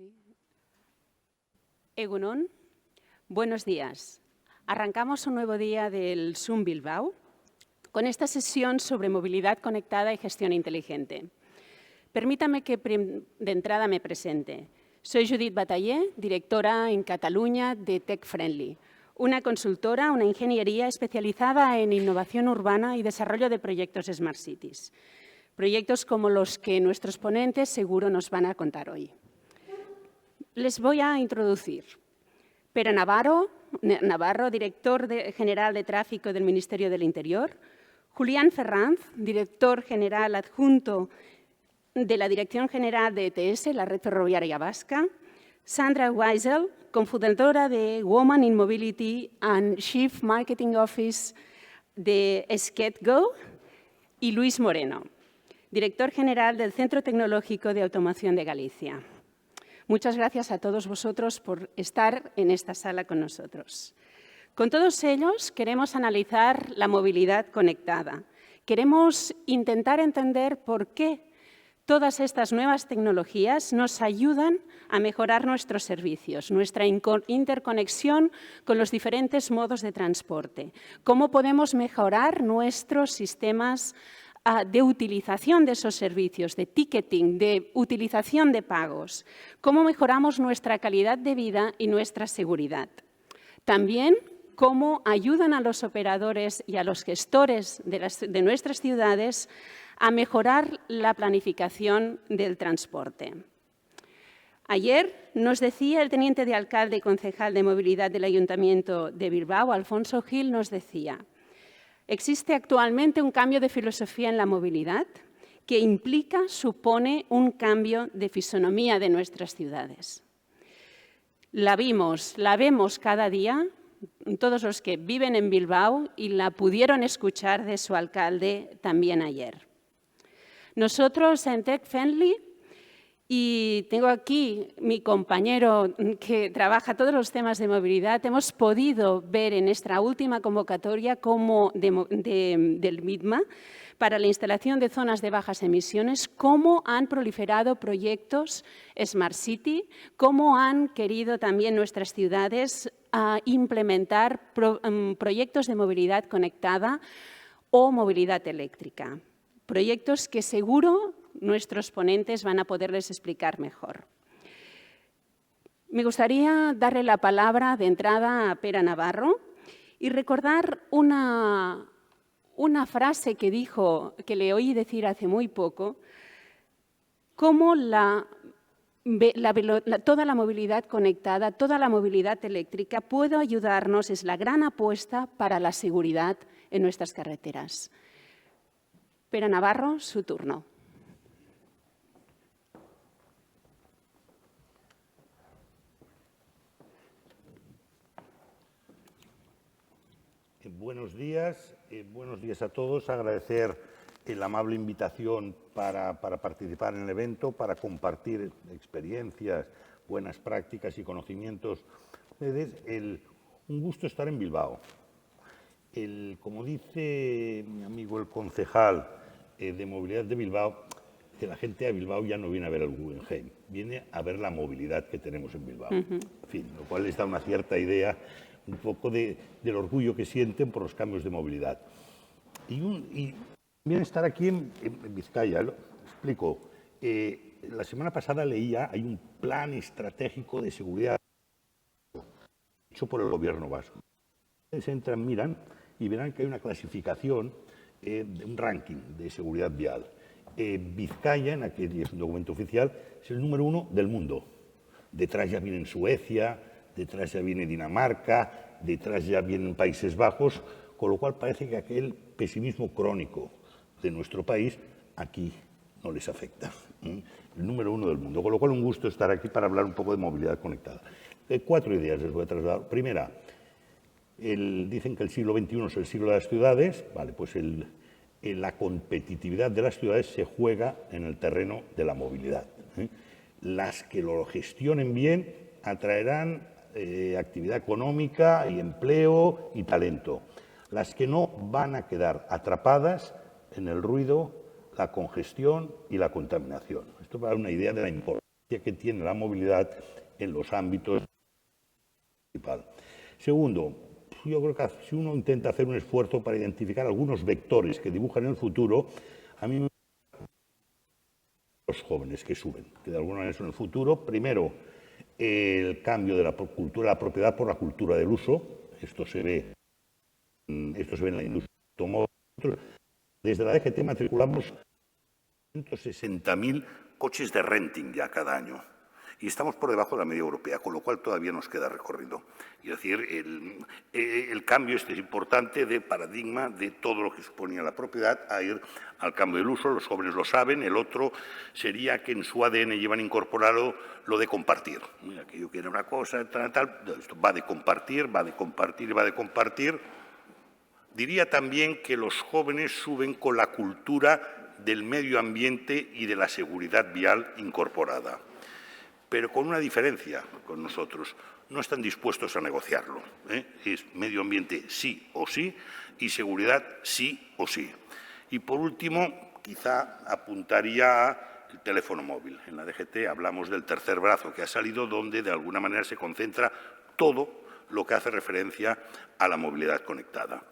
Sí. Egunon, buenos días. Arrancamos un nuevo día del Zoom Bilbao con esta sesión sobre movilidad conectada y gestión inteligente. Permítame que de entrada me presente. Soy Judith Bataller, directora en Cataluña de Tech Friendly, una consultora, una ingeniería especializada en innovación urbana y desarrollo de proyectos Smart Cities. Proyectos como los que nuestros ponentes seguro nos van a contar hoy. Les voy a introducir. Pere Navarro, director general de tráfico del Ministerio del Interior. Julián Ferranz, director general adjunto de la Dirección General de ETS, la Red Ferroviaria Vasca. Sandra Weisel, cofundadora de Women in Mobility and Chief Marketing Office de SketGo. Y Luis Moreno, director general del Centro Tecnológico de Automoción de Galicia. Muchas gracias a todos vosotros por estar en esta sala con nosotros. Con todos ellos queremos analizar la movilidad conectada. Queremos intentar entender por qué todas estas nuevas tecnologías nos ayudan a mejorar nuestros servicios, nuestra interconexión con los diferentes modos de transporte. Cómo podemos mejorar nuestros sistemas de utilización de esos servicios, de ticketing, de utilización de pagos. Cómo mejoramos nuestra calidad de vida y nuestra seguridad. También cómo ayudan a los operadores y a los gestores de nuestras ciudades a mejorar la planificación del transporte. Ayer nos decía el teniente de alcalde y concejal de movilidad del Ayuntamiento de Bilbao, Alfonso Gil, nos decía: existe actualmente un cambio de filosofía en la movilidad que supone un cambio de fisonomía de nuestras ciudades. La vemos cada día, todos los que viven en Bilbao, y la pudieron escuchar de su alcalde también ayer. Nosotros en Tech Friendly, y tengo aquí mi compañero que trabaja todos los temas de movilidad, hemos podido ver en esta última convocatoria del MITMA para la instalación de zonas de bajas emisiones, cómo han proliferado proyectos Smart City, cómo han querido también nuestras ciudades implementar proyectos de movilidad conectada o movilidad eléctrica. Proyectos que seguro nuestros ponentes van a poderles explicar mejor. Me gustaría darle la palabra de entrada a Pere Navarro y recordar una frase que dijo, que le oí decir hace muy poco, cómo toda la movilidad conectada, toda la movilidad eléctrica puede ayudarnos, es la gran apuesta para la seguridad en nuestras carreteras. Pere Navarro, su turno. Buenos días a todos. Agradecer la amable invitación para participar en el evento, para compartir experiencias, buenas prácticas y conocimientos. Un gusto estar en Bilbao. Como dice mi amigo el concejal de movilidad de Bilbao, que la gente a Bilbao ya no viene a ver el Guggenheim, viene a ver la movilidad que tenemos en Bilbao. En fin, lo cual les da una cierta idea un poco del orgullo que sienten por los cambios de movilidad. Y también estar aquí en Vizcaya, lo explico. La semana pasada leía, hay un plan estratégico de seguridad hecho por el gobierno vasco. Ustedes entran, miran y verán que hay una clasificación, un ranking de seguridad vial. Vizcaya, en aquel es un documento oficial, es el número 1 del mundo. Detrás ya vienen Suecia, detrás ya viene Dinamarca, detrás ya vienen Países Bajos, con lo cual parece que aquel pesimismo crónico de nuestro país aquí no les afecta. El número 1 del mundo, con lo cual un gusto estar aquí para hablar un poco de movilidad conectada. 4 ideas les voy a trasladar. Primera, dicen que el siglo XXI es el siglo de las ciudades. Vale, pues la competitividad de las ciudades se juega en el terreno de la movilidad. Las que lo gestionen bien atraerán actividad económica y empleo y talento. Las que no van a quedar atrapadas en el ruido, la congestión y la contaminación. Esto para dar una idea de la importancia que tiene la movilidad en los ámbitos principal. Segundo, yo creo que si uno intenta hacer un esfuerzo para identificar algunos vectores que dibujan el futuro, a mí me los jóvenes que suben, que de alguna manera son el futuro. Primero, el cambio de la cultura de la propiedad por la cultura del uso. Esto se ve en la industria automóvil. Desde la DGT matriculamos 160.000 coches de renting ya cada año. Y estamos por debajo de la media europea, con lo cual todavía nos queda recorrido. Es decir, el cambio este es importante de paradigma de todo lo que suponía la propiedad a ir al cambio del uso. Los jóvenes lo saben. El otro sería que en su ADN llevan incorporado lo de compartir. Aquello que era una cosa, tal. Esto va de compartir, va de compartir y va de compartir. Diría también que los jóvenes suben con la cultura del medio ambiente y de la seguridad vial incorporada, pero con una diferencia con nosotros. No están dispuestos a negociarlo. Es medio ambiente sí o sí y seguridad sí o sí. Y por último, quizá apuntaría el teléfono móvil. En la DGT hablamos del tercer brazo que ha salido, donde de alguna manera se concentra todo lo que hace referencia a la movilidad conectada.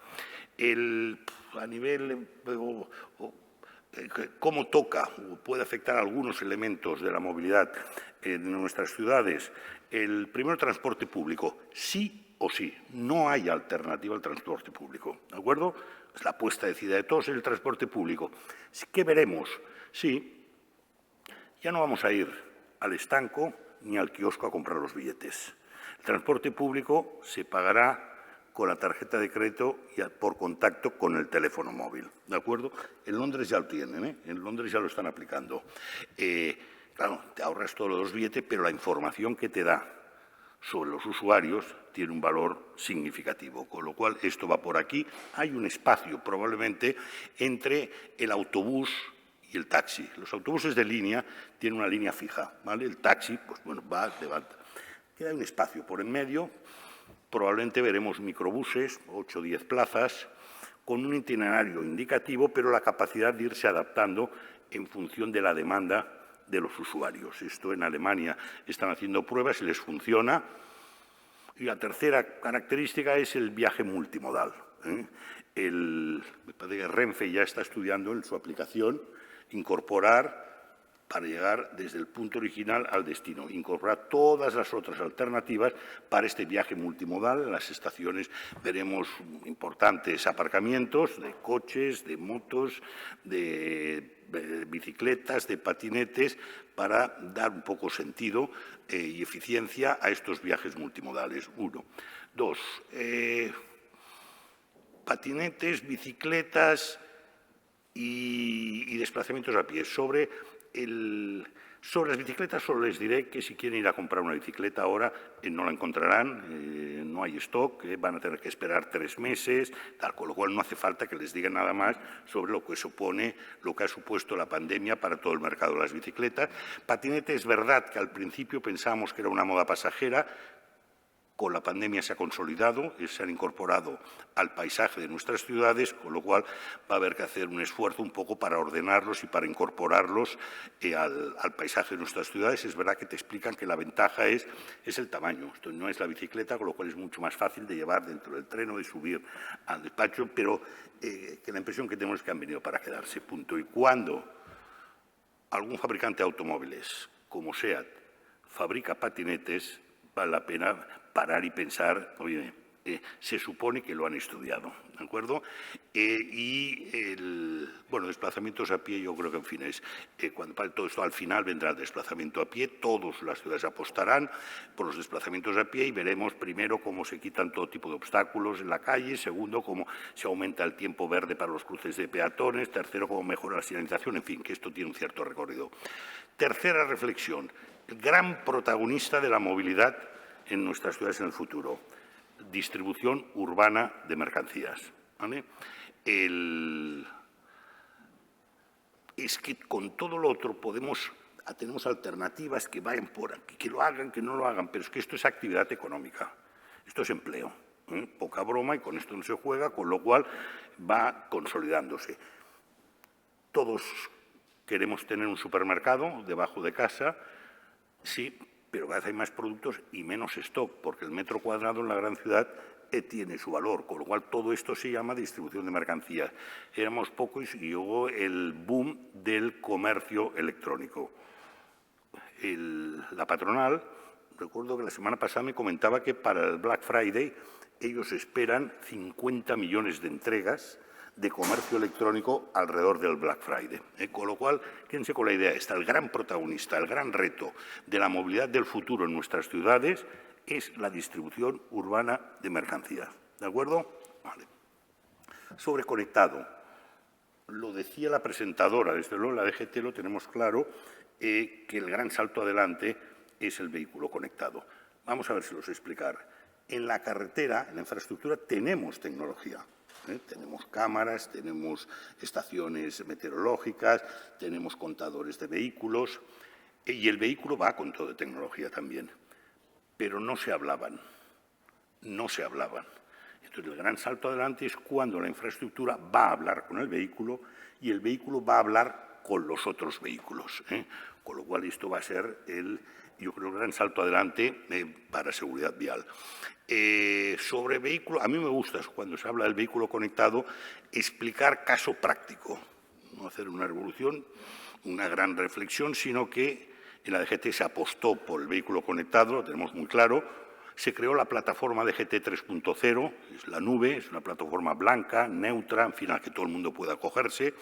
A nivel cómo toca o puede afectar algunos elementos de la movilidad en nuestras ciudades. El primero, transporte público, sí o sí. No hay alternativa al transporte público, ¿de acuerdo? Es la apuesta decidida de todos en el transporte público. ¿Qué veremos? Sí, ya no vamos a ir al estanco ni al kiosco a comprar los billetes. El transporte público se pagará con la tarjeta de crédito y por contacto con el teléfono móvil, ¿de acuerdo? En Londres ya lo tienen, en Londres ya lo están aplicando. Claro, te ahorras todos los billetes, pero la información que te da sobre los usuarios tiene un valor significativo, con lo cual esto va por aquí. Hay un espacio probablemente entre el autobús y el taxi. Los autobuses de línea tienen una línea lija, ¿vale? El taxi, pues bueno, va, levanta. Queda un espacio por en medio. Probablemente veremos microbuses, 8 o 10 plazas, con un itinerario indicativo, pero la capacidad de irse adaptando en función de la demanda de los usuarios. Esto en Alemania están haciendo pruebas y les funciona. Y la tercera característica es el viaje multimodal. Me parece que Renfe ya está estudiando en su aplicación incorporar, para llegar desde el punto original al destino, incorporar todas las otras alternativas para este viaje multimodal. En las estaciones veremos importantes aparcamientos de coches, de motos, de bicicletas, de patinetes, para dar un poco sentido y eficiencia a estos viajes multimodales. 1. 2. Patinetes, bicicletas y desplazamientos a pie. Sobre las bicicletas solo les diré que si quieren ir a comprar una bicicleta ahora no la encontrarán, no hay stock, van a tener que esperar 3 meses, tal, con lo cual no hace falta que les diga nada más sobre lo que supone, lo que ha supuesto la pandemia para todo el mercado de las bicicletas. Patinete, es verdad que al principio pensábamos que era una moda pasajera. Con la pandemia se ha consolidado, se han incorporado al paisaje de nuestras ciudades, con lo cual va a haber que hacer un esfuerzo un poco para ordenarlos y para incorporarlos al paisaje de nuestras ciudades. Es verdad que te explican que la ventaja es el tamaño. Esto no es la bicicleta, con lo cual es mucho más fácil de llevar dentro del tren o de subir al despacho, pero que la impresión que tenemos es que han venido para quedarse, punto. Y cuando algún fabricante de automóviles, como SEAT, fabrica patinetes, vale la pena parar y pensar, oye, se supone que lo han estudiado, ¿de acuerdo? Desplazamientos a pie, yo creo que, en fin, cuando pase todo esto, al final vendrá el desplazamiento a pie. Todas las ciudades apostarán por los desplazamientos a pie y veremos, primero, cómo se quitan todo tipo de obstáculos en la calle. Segundo, cómo se aumenta el tiempo verde para los cruces de peatones. Tercero, cómo mejora la señalización. En fin, que esto tiene un cierto recorrido. Tercera reflexión. El gran protagonista de la movilidad en nuestras ciudades en el futuro: distribución urbana de mercancías, ¿vale? Es que con todo lo otro tenemos alternativas que vayan por aquí, que lo hagan, que no lo hagan, pero es que esto es actividad económica, esto es empleo, poca broma, y con esto no se juega, con lo cual va consolidándose. Todos queremos tener un supermercado debajo de casa. Sí, pero cada vez hay más productos y menos stock, porque el metro cuadrado en la gran ciudad tiene su valor, con lo cual todo esto se llama distribución de mercancías. Éramos pocos y llegó el boom del comercio electrónico. La patronal, recuerdo que la semana pasada me comentaba que para el Black Friday ellos esperan 50 millones de entregas de comercio electrónico alrededor del Black Friday. Con lo cual, quédense con la idea esta, el gran protagonista, el gran reto de la movilidad del futuro en nuestras ciudades es la distribución urbana de mercancías. ¿De acuerdo? Vale. Sobre conectado. Lo decía la presentadora, desde luego la DGT lo tenemos claro, que el gran salto adelante es el vehículo conectado. Vamos a ver si los explicar. En la carretera, en la infraestructura, tenemos tecnología. Tenemos cámaras, tenemos estaciones meteorológicas, tenemos contadores de vehículos y el vehículo va con todo de tecnología también. Pero no se hablaban. Entonces, el gran salto adelante es cuando la infraestructura va a hablar con el vehículo y el vehículo va a hablar con los otros vehículos. Con lo cual, esto va a ser yo creo, el gran salto adelante para seguridad vial. Sobre vehículo, a mí me gusta, cuando se habla del vehículo conectado, explicar caso práctico. No hacer una revolución, una gran reflexión, sino que en la DGT se apostó por el vehículo conectado, lo tenemos muy claro. Se creó la plataforma DGT 3.0, es la nube, es una plataforma blanca, neutra, en fin, a la que todo el mundo pueda acogerse.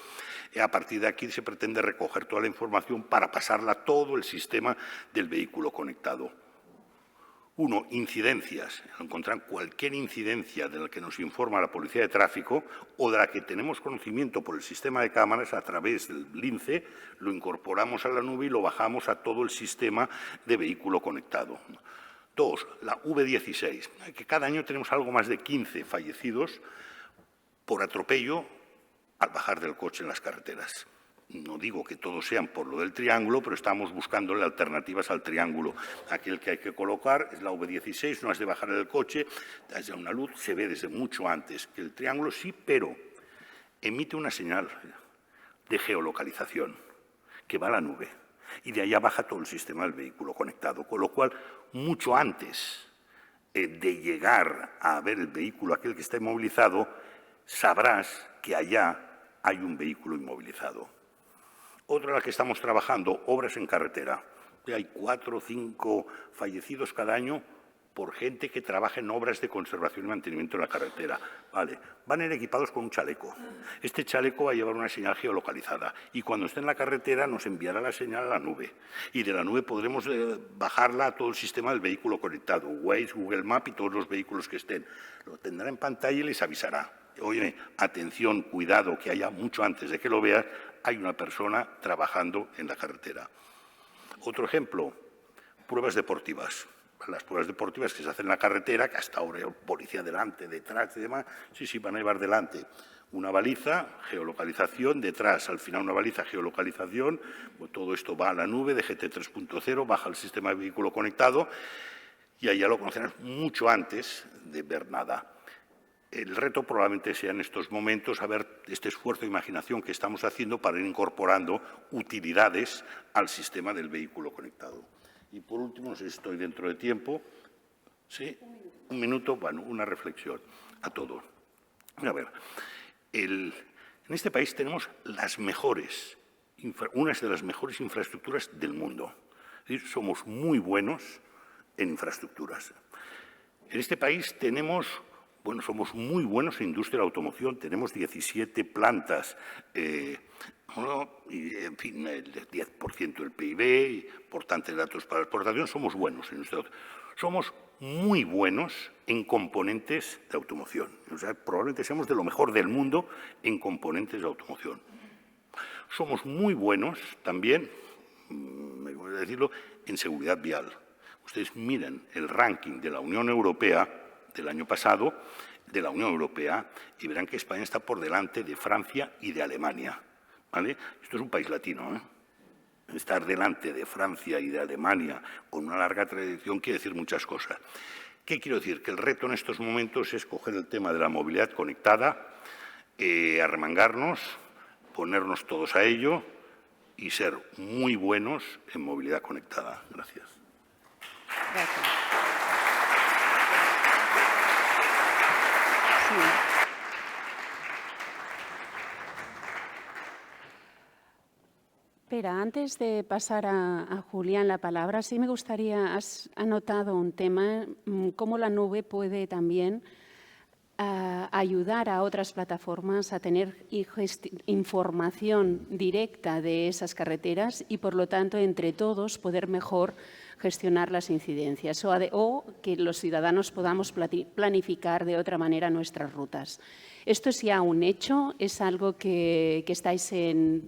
A partir de aquí se pretende recoger toda la información para pasarla a todo el sistema del vehículo conectado. Uno, incidencias. Encontrar cualquier incidencia de la que nos informa la Policía de Tráfico o de la que tenemos conocimiento por el sistema de cámaras a través del lince, lo incorporamos a la nube y lo bajamos a todo el sistema de vehículo conectado. Dos, la V16, que cada año tenemos algo más de 15 fallecidos por atropello al bajar del coche en las carreteras. No digo que todos sean por lo del triángulo, pero estamos buscándole alternativas al triángulo. Aquel que hay que colocar es la V16, no has de bajar del coche, desde una luz, se ve desde mucho antes que el triángulo, sí, pero emite una señal de geolocalización que va a la nube y de allá baja todo el sistema del vehículo conectado, con lo cual, mucho antes de llegar a ver el vehículo, aquel que está inmovilizado, sabrás que allá hay un vehículo inmovilizado. Otra en la que estamos trabajando, obras en carretera. Hay 4 o 5 fallecidos cada año por gente que trabaja en obras de conservación y mantenimiento en la carretera. Vale. Van a ir equipados con un chaleco. Este chaleco va a llevar una señal geolocalizada y cuando esté en la carretera nos enviará la señal a la nube. Y de la nube podremos bajarla a todo el sistema del vehículo conectado, Waze, Google Maps y todos los vehículos que estén. Lo tendrá en pantalla y les avisará. Oye, atención, cuidado, que haya mucho antes de que lo veas, hay una persona trabajando en la carretera. Otro ejemplo, pruebas deportivas. Las pruebas deportivas que se hacen en la carretera, que hasta ahora hay policía delante, detrás y demás, sí, van a llevar delante una baliza, geolocalización, detrás, al final una baliza, geolocalización, pues todo esto va a la nube de GT 3.0, baja el sistema de vehículo conectado y allá lo conocerán mucho antes de ver nada. El reto probablemente sea en estos momentos a ver este esfuerzo de imaginación que estamos haciendo para ir incorporando utilidades al sistema del vehículo conectado. Y por último, no sé si estoy dentro de tiempo. ¿Sí? Un minuto, bueno, una reflexión a todos. A ver, en este país tenemos unas de las mejores infraestructuras del mundo. Es decir, somos muy buenos en infraestructuras. En este país somos muy buenos en industria de la automoción, tenemos 17 plantas, y, en fin, el 10% del PIB, importantes datos para la exportación, somos buenos en industria de automoción. Somos muy buenos en componentes de automoción, o sea, probablemente seamos de lo mejor del mundo en componentes de automoción. Somos muy buenos también, me voy a decirlo, en seguridad vial. Ustedes miren el ranking de la Unión Europea del año pasado, de la Unión Europea, y verán que España está por delante de Francia y de Alemania. ¿Vale? Esto es un país latino, ¿eh? Estar delante de Francia y de Alemania con una larga tradición quiere decir muchas cosas. ¿Qué quiero decir? Que el reto en estos momentos es coger el tema de la movilidad conectada, arremangarnos, ponernos todos a ello, y ser muy buenos en movilidad conectada. Gracias. Gracias. Sí. Espera, antes de pasar a Julián la palabra, sí me gustaría, has anotado un tema, cómo la nube puede también ayudar a otras plataformas a tener información directa de esas carreteras y, por lo tanto, entre todos poder mejor gestionar las incidencias o que los ciudadanos podamos planificar de otra manera nuestras rutas. Esto es ya un hecho, es algo que estáis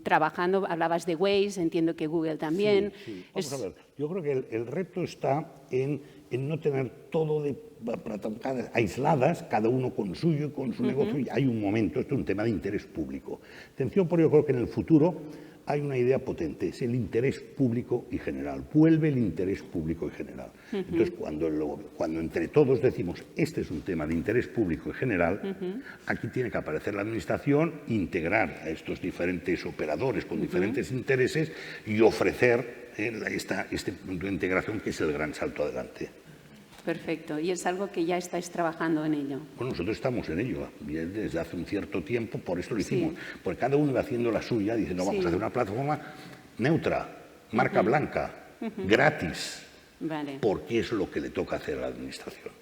trabajando. Hablabas de Waze, entiendo que Google también. Sí. Vamos a ver, yo creo que el reto está en no tener todo de plataformas aisladas, cada uno con suyo y con su negocio. Y hay un momento, esto es un tema de interés público. Atención, porque yo creo que en el futuro hay una idea potente, es el interés público y general. Vuelve el interés público y general. Entonces, cuando entre todos decimos, este es un tema de interés público y general, aquí tiene que aparecer la Administración, integrar a estos diferentes operadores con diferentes intereses y ofrecer este punto de integración que es el gran salto adelante. Perfecto. ¿Y es algo que ya estáis trabajando en ello? Bueno, nosotros estamos en ello desde hace un cierto tiempo, por eso lo hicimos. Porque cada uno iba haciendo la suya, diciendo, vamos a hacer una plataforma neutra, marca blanca, gratis, porque es lo que le toca hacer a la Administración.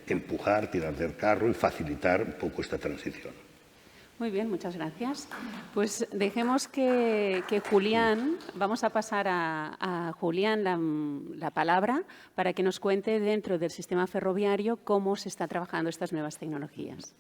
Empujar, tirar del carro y facilitar un poco esta transición. Muy bien, muchas gracias. Pues dejemos que Julián, vamos a pasar a Julián la palabra para que nos cuente dentro del sistema ferroviario cómo se está trabajando estas nuevas tecnologías.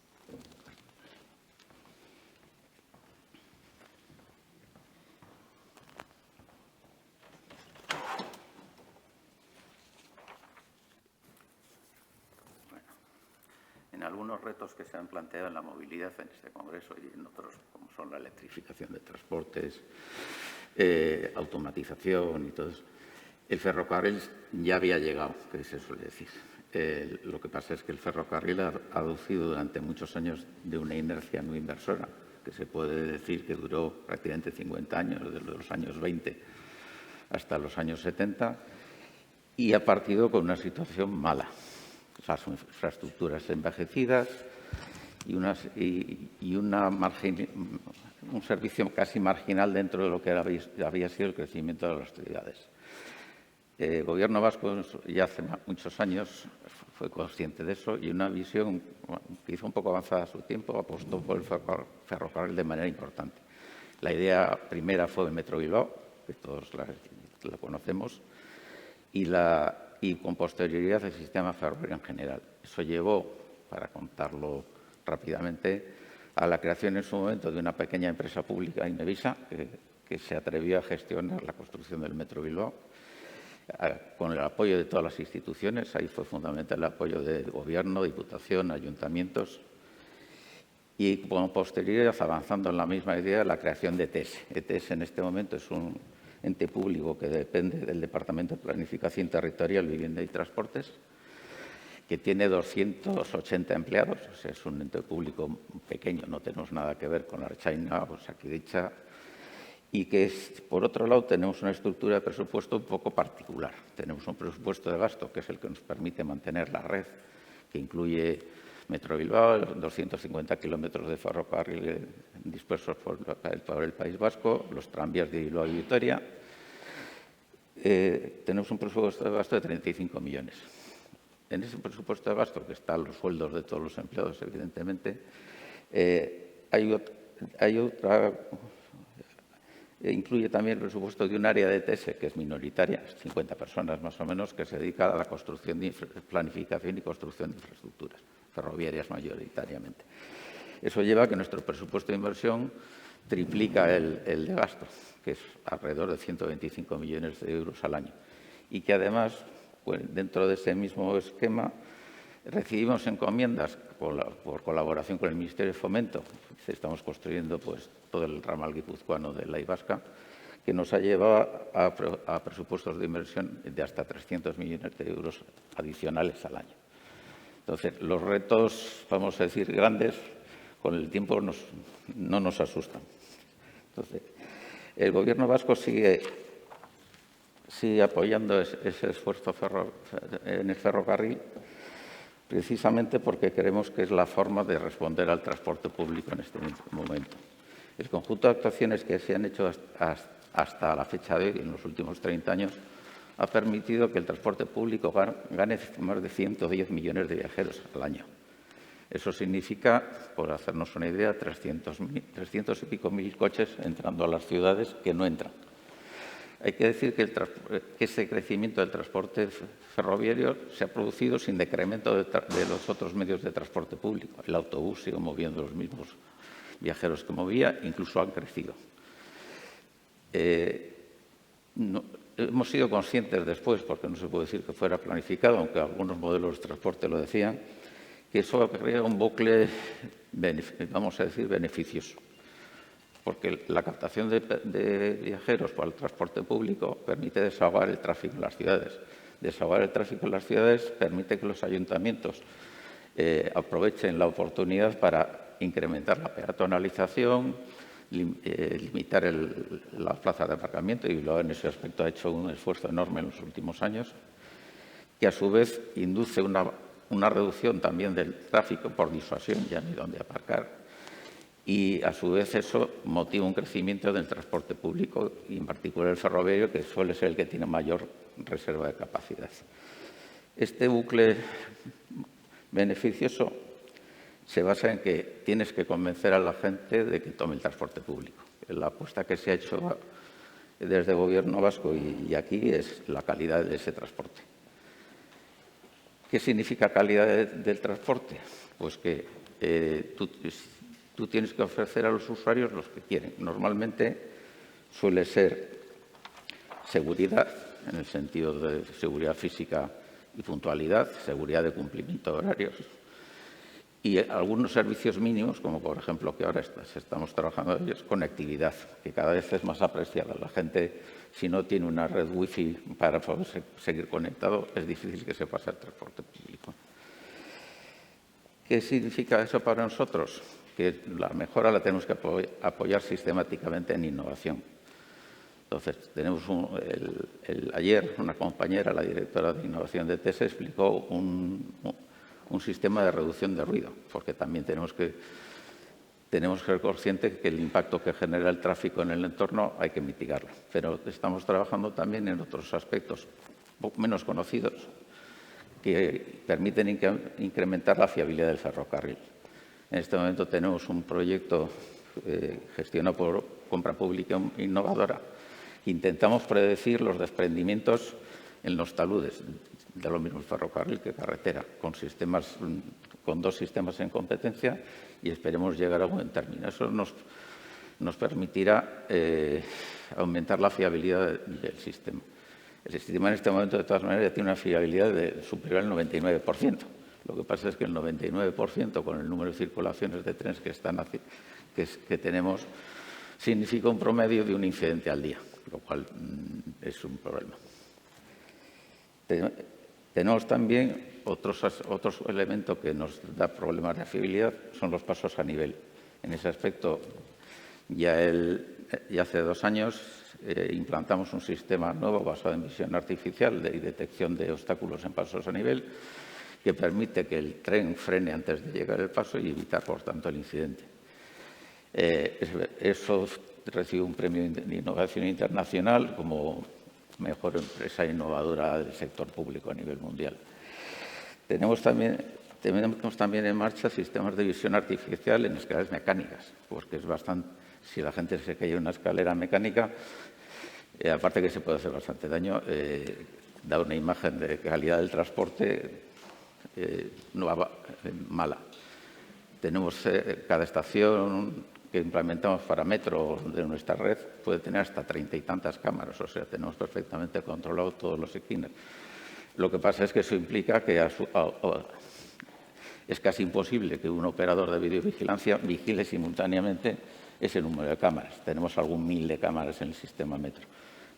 En algunos retos que se han planteado en la movilidad en este Congreso y en otros, como son la electrificación de transportes, automatización y todo eso, el ferrocarril ya había llegado, que se suele decir. Lo que pasa es que el ferrocarril ha aducido durante muchos años de una inercia no inversora, que se puede decir que duró prácticamente 50 años, desde los años 20 hasta los años 70, y ha partido con una situación mala. Las infraestructuras envejecidas y un servicio casi marginal dentro de lo que había sido el crecimiento de las ciudades. El Gobierno vasco ya hace muchos años fue consciente de eso y una visión que hizo un poco avanzada a su tiempo apostó por el ferrocarril de manera importante. La idea primera fue el Metro Bilbao, que todos la conocemos, y con posterioridad el sistema ferroviario en general. Eso llevó, para contarlo rápidamente, a la creación en su momento de una pequeña empresa pública, Inmevisa, que se atrevió a gestionar la construcción del Metro Bilbao, con el apoyo de todas las instituciones. Ahí fue fundamental el apoyo del Gobierno, Diputación, ayuntamientos, y con posterioridad, avanzando en la misma idea, la creación de ETS. ETS en este momento es un ente público que depende del Departamento de Planificación Territorial, Vivienda y Transportes, que tiene 280 empleados. O sea, es un ente público pequeño, no tenemos nada que ver con la Ertzaintza o Osakidetza, y que, por otro lado, tenemos una estructura de presupuesto un poco particular. Tenemos un presupuesto de gasto, que es el que nos permite mantener la red, que incluye Metro Bilbao, 250 kilómetros de ferrocarril dispersos por el País Vasco, los tranvías de Bilbao y Vitoria. Tenemos un presupuesto de gasto de 35 millones. En ese presupuesto de gasto, que están los sueldos de todos los empleados, evidentemente, incluye también el presupuesto de un área de ETS que es minoritaria, 50 personas más o menos, que se dedica a la construcción de planificación y construcción de infraestructuras ferroviarias mayoritariamente. Eso lleva a que nuestro presupuesto de inversión triplica el de gasto, que es alrededor de 125 millones de euros al año. Y que además, pues, dentro de ese mismo esquema, recibimos encomiendas por colaboración con el Ministerio de Fomento. Estamos construyendo pues, todo el ramal guipuzcoano de la Y Vasca, que nos ha llevado a presupuestos de inversión de hasta 300 millones de euros adicionales al año. Entonces, los retos, vamos a decir, grandes, con el tiempo no nos asustan. Entonces, El Gobierno vasco sigue apoyando ese esfuerzo en el ferrocarril, precisamente porque creemos que es la forma de responder al transporte público en este momento. El conjunto de actuaciones que se han hecho hasta la fecha de hoy, en los últimos 30 años, ha permitido que el transporte público gane más de 110 millones de viajeros al año. Eso significa, por hacernos una idea, 300 y pico mil coches entrando a las ciudades que no entran. Hay que decir que ese crecimiento del transporte ferroviario se ha producido sin decremento de los otros medios de transporte público. El autobús sigue moviendo los mismos viajeros que movía, incluso han crecido. Hemos sido conscientes después, porque no se puede decir que fuera planificado, aunque algunos modelos de transporte lo decían, que eso crea un bucle, vamos a decir, beneficioso. Porque la captación de viajeros para el transporte público permite desahogar el tráfico en las ciudades. Desahogar el tráfico en las ciudades permite que los ayuntamientos aprovechen la oportunidad para incrementar la peatonalización, limitar las plazas de aparcamiento, y en ese aspecto ha hecho un esfuerzo enorme en los últimos años, que a su vez induce una reducción también del tráfico por disuasión, ya no hay dónde aparcar. Y, a su vez, eso motiva un crecimiento del transporte público, y en particular el ferroviario, que suele ser el que tiene mayor reserva de capacidad. Este bucle beneficioso se basa en que tienes que convencer a la gente de que tome el transporte público. La apuesta que se ha hecho desde el Gobierno vasco y aquí es la calidad de ese transporte. ¿Qué significa calidad del transporte? Pues que tú tienes que ofrecer a los usuarios los que quieren. Normalmente suele ser seguridad, en el sentido de seguridad física y puntualidad, seguridad de cumplimiento de horarios, y algunos servicios mínimos, como por ejemplo que ahora estamos trabajando en ellos, conectividad, que cada vez es más apreciada. La gente, si no tiene una red wifi para poder seguir conectado, es difícil que se pase al transporte público. ¿Qué significa eso para nosotros? Que la mejora la tenemos que apoyar sistemáticamente en innovación. Entonces, tenemos ayer una compañera, la directora de innovación de TESE, explicó un sistema de reducción de ruido, porque también tenemos que ser conscientes que el impacto que genera el tráfico en el entorno hay que mitigarlo. Pero estamos trabajando también en otros aspectos menos conocidos que permiten incrementar la fiabilidad del ferrocarril. En este momento tenemos un proyecto gestionado por Compra Pública Innovadora. Intentamos predecir los desprendimientos en los taludes, de lo mismo el ferrocarril que carretera, con 2 sistemas en competencia, y esperemos llegar a buen término. Eso nos permitirá aumentar la fiabilidad del sistema. El sistema en este momento, de todas maneras, ya tiene una fiabilidad superior al 99%. Lo que pasa es que el 99%, con el número de circulaciones de trenes que tenemos, significa un promedio de un incidente al día, lo cual es un problema. Tenemos también otros elementos que nos da problemas de fiabilidad, son los pasos a nivel. En ese aspecto, ya hace 2 años implantamos un sistema nuevo basado en visión artificial de detección de obstáculos en pasos a nivel, que permite que el tren frene antes de llegar al paso y evitar, por tanto, el incidente. Eso recibe un premio de innovación internacional como mejor empresa innovadora del sector público a nivel mundial. Tenemos también en marcha sistemas de visión artificial en escaleras mecánicas, porque es bastante, si la gente se cae en una escalera mecánica, aparte que se puede hacer bastante daño, da una imagen de calidad del transporte mala. Tenemos cada estación que implementamos para metro de nuestra red puede tener hasta 30 y tantas cámaras, o sea, tenemos perfectamente controlado todos los esquinas. Lo que pasa es que eso implica que es casi imposible que un operador de videovigilancia vigile simultáneamente ese número de cámaras. Tenemos algún 1000 de cámaras en el sistema metro.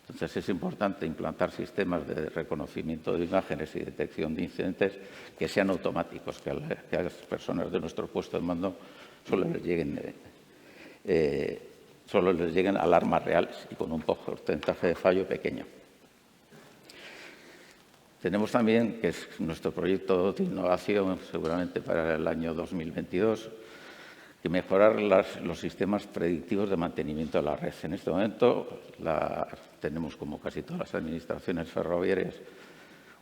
Entonces, es importante implantar sistemas de reconocimiento de imágenes y detección de incidentes que sean automáticos, que a las personas de nuestro puesto de mando solo les solo les lleguen alarmas reales y con un porcentaje de fallo pequeño. Tenemos también, que es nuestro proyecto de innovación seguramente para el año 2022, que mejorar los sistemas predictivos de mantenimiento de la red. En este momento tenemos, como casi todas las administraciones ferroviarias,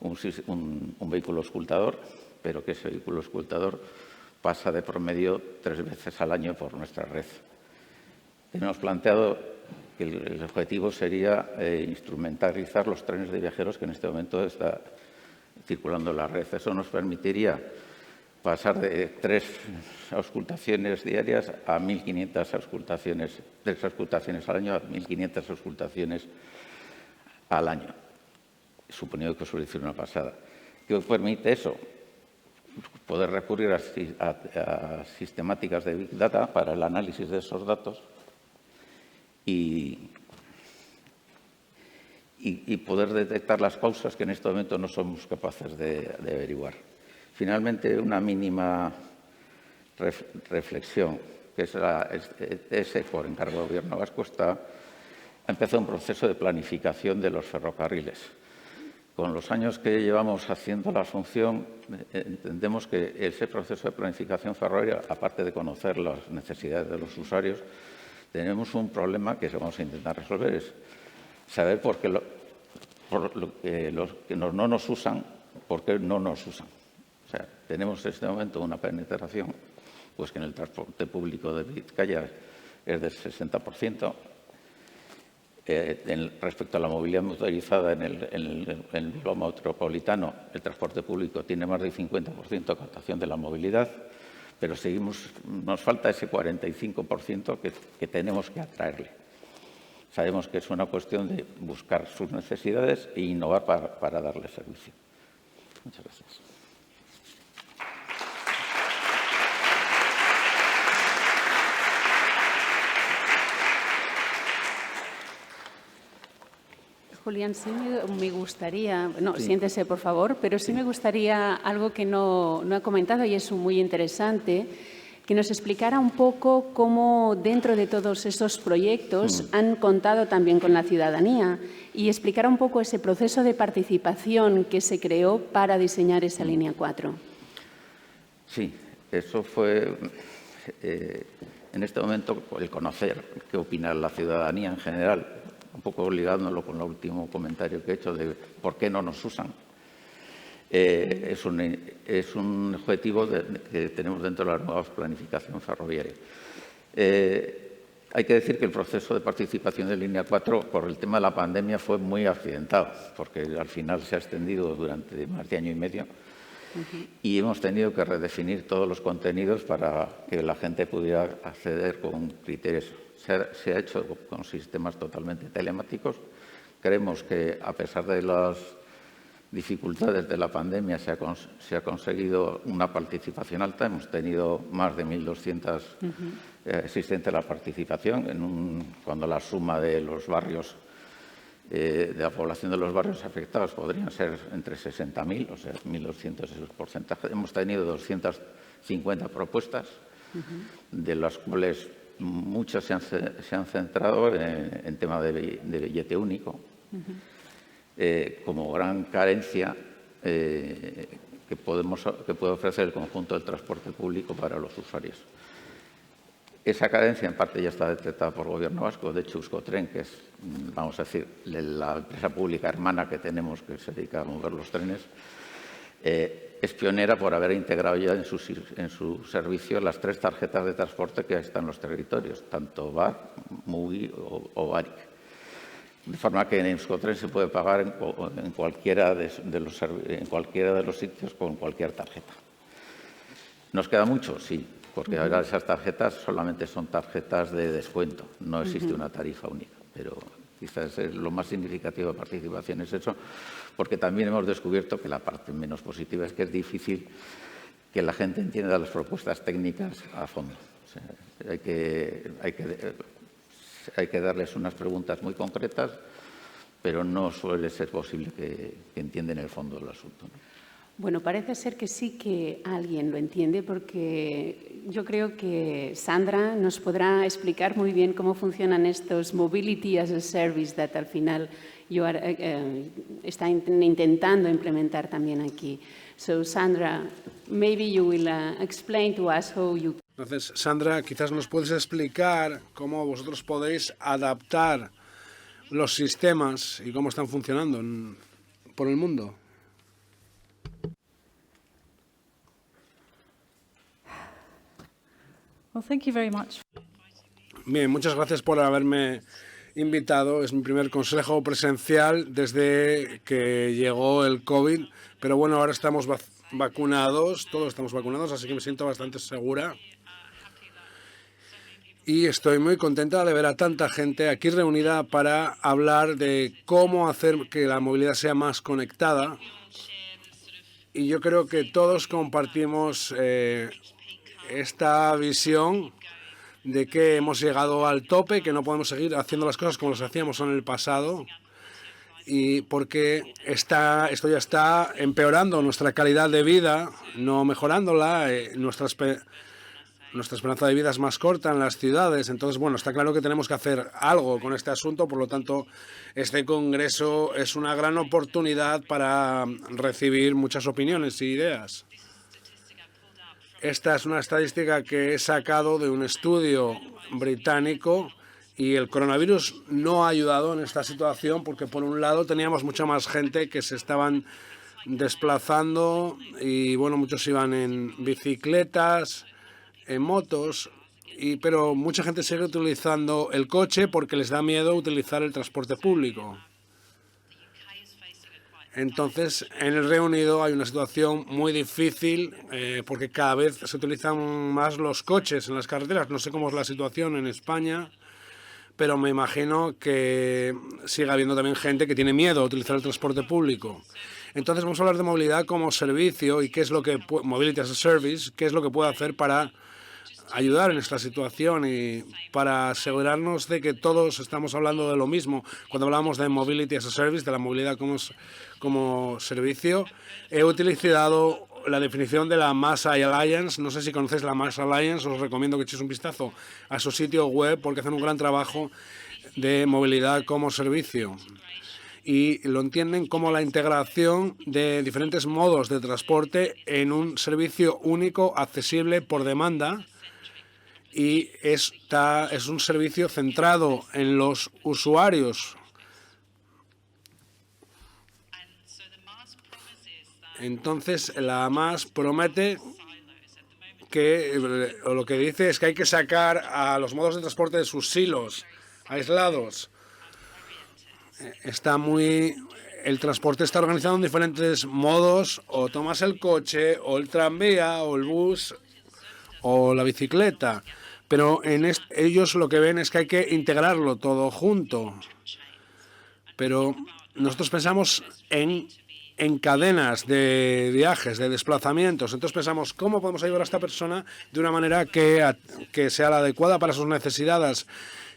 un vehículo auscultador, pero que ese vehículo auscultador pasa de promedio 3 veces al año por nuestra red. Hemos planteado que el objetivo sería instrumentalizar los trenes de viajeros que en este momento está circulando en la red. Eso nos permitiría pasar de 3 auscultaciones diarias a 1.500 auscultaciones, 3 auscultaciones al año a 1.500 auscultaciones al año, suponiendo que suele decir una pasada. ¿Qué permite eso? Poder recurrir a sistemáticas de Big Data para el análisis de esos datos y poder detectar las causas que en este momento no somos capaces de averiguar. Finalmente, una mínima reflexión, que es por encargo del Gobierno vasco, ha empezado un proceso de planificación de los ferrocarriles. Con los años que llevamos haciendo la función, entendemos que ese proceso de planificación ferroviaria, aparte de conocer las necesidades de los usuarios, tenemos un problema que vamos a intentar resolver, es saber por qué los que no nos usan, por qué no nos usan. O sea, tenemos en este momento una penetración, pues que en el transporte público de Vizcaya es del 60%. Respecto a la movilidad motorizada en el globo metropolitano, el transporte público tiene más del 50% de captación de la movilidad, pero nos falta ese 45% que tenemos que atraerle. Sabemos que es una cuestión de buscar sus necesidades e innovar para darle servicio. Muchas gracias. Julián, sí me gustaría, siéntese por favor, pero sí me gustaría algo que no ha comentado y es muy interesante, que nos explicara un poco cómo dentro de todos esos proyectos han contado también con la ciudadanía y explicara un poco ese proceso de participación que se creó para diseñar esa línea 4. Sí, eso fue, en este momento, el conocer qué opina la ciudadanía en general, un poco ligándolo con el último comentario que he hecho de por qué no nos usan. Es un objetivo que tenemos dentro de la nueva planificación ferroviaria. Hay que decir que el proceso de participación de Línea 4 por el tema de la pandemia fue muy accidentado, porque al final se ha extendido durante más de año y medio y hemos tenido que redefinir todos los contenidos para que la gente pudiera acceder con criterios. Se ha hecho con sistemas totalmente telemáticos. Creemos que, a pesar de las dificultades de la pandemia, se ha conseguido una participación alta. Hemos tenido más de 1.200 asistentes a la participación, cuando la suma de los barrios, de la población de los barrios afectados podrían ser entre 60.000, o sea, 1.200 es el porcentaje. Hemos tenido 250 propuestas, de las cuales muchas se han centrado en tema de billete único, como gran carencia que puede ofrecer el conjunto del transporte público para los usuarios. Esa carencia, en parte, ya está detectada por el Gobierno vasco. De hecho, Euskotren, que es, vamos a decir, la empresa pública hermana que tenemos que se dedica a mover los trenes, es pionera por haber integrado ya en su servicio las 3 tarjetas de transporte que están en los territorios, tanto VAR, MUGI o VARIC. De forma que en Euskotren se puede pagar en cualquiera de los sitios con cualquier tarjeta. ¿Nos queda mucho? Sí, porque ahora esas tarjetas solamente son tarjetas de descuento, no existe una tarifa única, pero quizás lo más significativo de participación es eso, porque también hemos descubierto que la parte menos positiva es que es difícil que la gente entienda las propuestas técnicas a fondo. O sea, hay que darles unas preguntas muy concretas, pero no suele ser posible que entiendan el fondo del asunto, ¿no? Bueno, parece ser que sí que alguien lo entiende porque yo creo que Sandra nos podrá explicar muy bien cómo funcionan estos Mobility as a Service that al final está intentando implementar también aquí. So Sandra, maybe you will explain to us how you... Entonces, Sandra, quizás nos puedes explicar cómo vosotros podéis adaptar los sistemas y cómo están funcionando por el mundo. Well, thank you very much. Bien, muchas gracias por haberme invitado. Es mi primer consejo presencial desde que llegó el COVID. Pero bueno, ahora estamos vacunados, todos estamos vacunados, así que me siento bastante segura. Y estoy muy contenta de ver a tanta gente aquí reunida para hablar de cómo hacer que la movilidad sea más conectada. Y yo creo que todos compartimos esta visión de que hemos llegado al tope, que no podemos seguir haciendo las cosas como las hacíamos en el pasado, y porque esto ya está empeorando nuestra calidad de vida, no mejorándola. Nuestra esperanza de vida es más corta en las ciudades. Entonces, bueno, está claro que tenemos que hacer algo con este asunto. Por lo tanto, este congreso es una gran oportunidad para recibir muchas opiniones e ideas. Esta es una estadística que he sacado de un estudio británico y el coronavirus no ha ayudado en esta situación porque, por un lado, teníamos mucha más gente que se estaban desplazando y, bueno, muchos iban en bicicletas, en motos, pero mucha gente sigue utilizando el coche porque les da miedo utilizar el transporte público. Entonces, en el Reino Unido hay una situación muy difícil porque cada vez se utilizan más los coches en las carreteras. No sé cómo es la situación en España, pero me imagino que sigue habiendo también gente que tiene miedo a utilizar el transporte público. Entonces, vamos a hablar de movilidad como servicio y qué es lo que Mobility as a Service, qué es lo que puede hacer para ayudar en esta situación y para asegurarnos de que todos estamos hablando de lo mismo. Cuando hablamos de Mobility as a Service, de la movilidad como servicio, he utilizado la definición de la Mass Alliance. No sé si conocéis la Mass Alliance, os recomiendo que echéis un vistazo a su sitio web porque hacen un gran trabajo de movilidad como servicio. Y lo entienden como la integración de diferentes modos de transporte en un servicio único, accesible por demanda. Y es un servicio centrado en los usuarios. Entonces, la MAS promete lo que dice es que hay que sacar a los modos de transporte de sus silos aislados. El transporte está organizado en diferentes modos, o tomas el coche, o el tranvía, o el bus, o la bicicleta. Pero ellos lo que ven es que hay que integrarlo todo junto. Pero nosotros pensamos en cadenas de viajes, de desplazamientos. Entonces pensamos, ¿cómo podemos ayudar a esta persona de una manera que sea la adecuada para sus necesidades?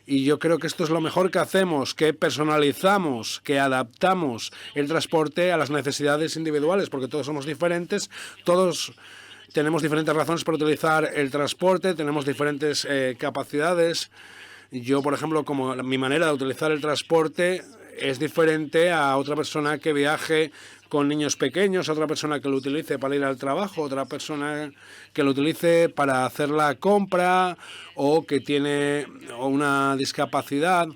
Y yo creo que esto es lo mejor que hacemos, que personalizamos, que adaptamos el transporte a las necesidades individuales, porque todos somos diferentes, todos tenemos diferentes razones para utilizar el transporte, tenemos diferentes capacidades. Yo, por ejemplo, como mi manera de utilizar el transporte es diferente a otra persona que viaje con niños pequeños, a otra persona que lo utilice para ir al trabajo, otra persona que lo utilice para hacer la compra o que tiene una discapacidad.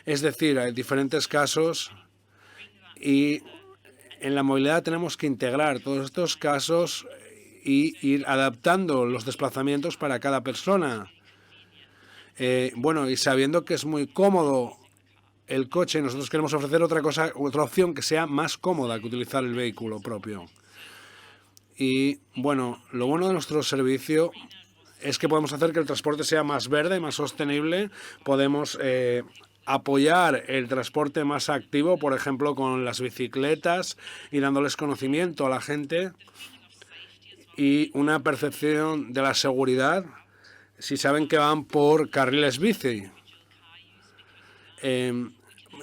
Es decir, hay diferentes casos y en la movilidad tenemos que integrar todos estos casos y ir adaptando los desplazamientos para cada persona. Bueno, y sabiendo que es muy cómodo el coche, nosotros queremos ofrecer otra opción que sea más cómoda que utilizar el vehículo propio. Y bueno, lo bueno de nuestro servicio es que podemos hacer que el transporte sea más verde, más sostenible. Podemos apoyar el transporte más activo, por ejemplo, con las bicicletas y dándoles conocimiento a la gente y una percepción de la seguridad si saben que van por carriles bici.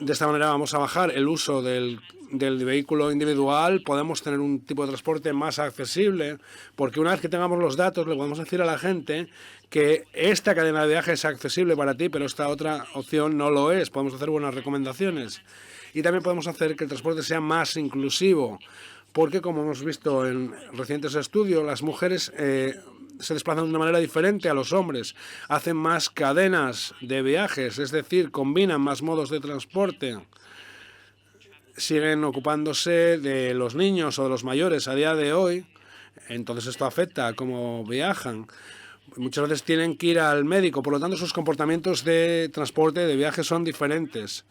de esta manera vamos a bajar el uso del vehículo individual, podemos tener un tipo de transporte más accesible, porque una vez que tengamos los datos le podemos decir a la gente que esta cadena de viaje es accesible para ti, pero esta otra opción no lo es. Podemos hacer buenas recomendaciones. Y también podemos hacer que el transporte sea más inclusivo, porque como hemos visto en recientes estudios, las mujeres se desplazan de una manera diferente a los hombres, hacen más cadenas de viajes, es decir, combinan más modos de transporte, siguen ocupándose de los niños o de los mayores a día de hoy, entonces esto afecta a cómo viajan. Muchas veces tienen que ir al médico, por lo tanto sus comportamientos de transporte, de viaje son diferentes.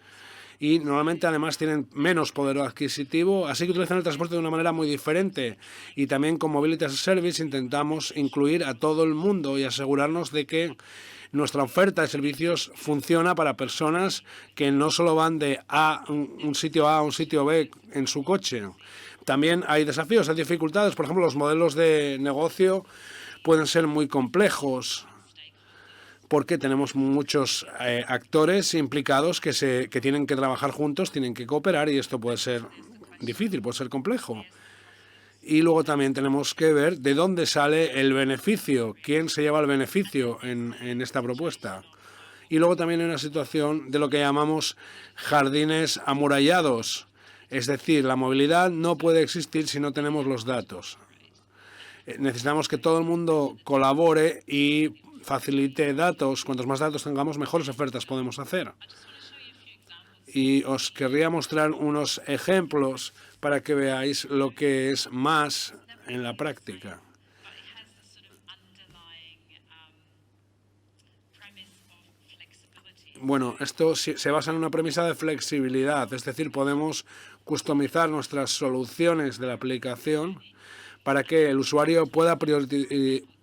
Y normalmente además tienen menos poder adquisitivo, así que utilizan el transporte de una manera muy diferente. Y también con Mobility as a Service intentamos incluir a todo el mundo y asegurarnos de que nuestra oferta de servicios funciona para personas que no solo van de un sitio A a un sitio B en su coche. También hay desafíos, hay dificultades. Por ejemplo, los modelos de negocio pueden ser muy complejos, porque tenemos muchos actores implicados que tienen que trabajar juntos, tienen que cooperar, y esto puede ser difícil, puede ser complejo. Y luego también tenemos que ver de dónde sale el beneficio, quién se lleva el beneficio en esta propuesta. Y luego también hay una situación de lo que llamamos jardines amurallados, es decir, la movilidad no puede existir si no tenemos los datos. Necesitamos que todo el mundo colabore y facilite datos. Cuantos más datos tengamos, mejores ofertas podemos hacer. Y os querría mostrar unos ejemplos para que veáis lo que es más en la práctica. Bueno, esto se basa en una premisa de flexibilidad, es decir, podemos customizar nuestras soluciones de la aplicación para que el usuario pueda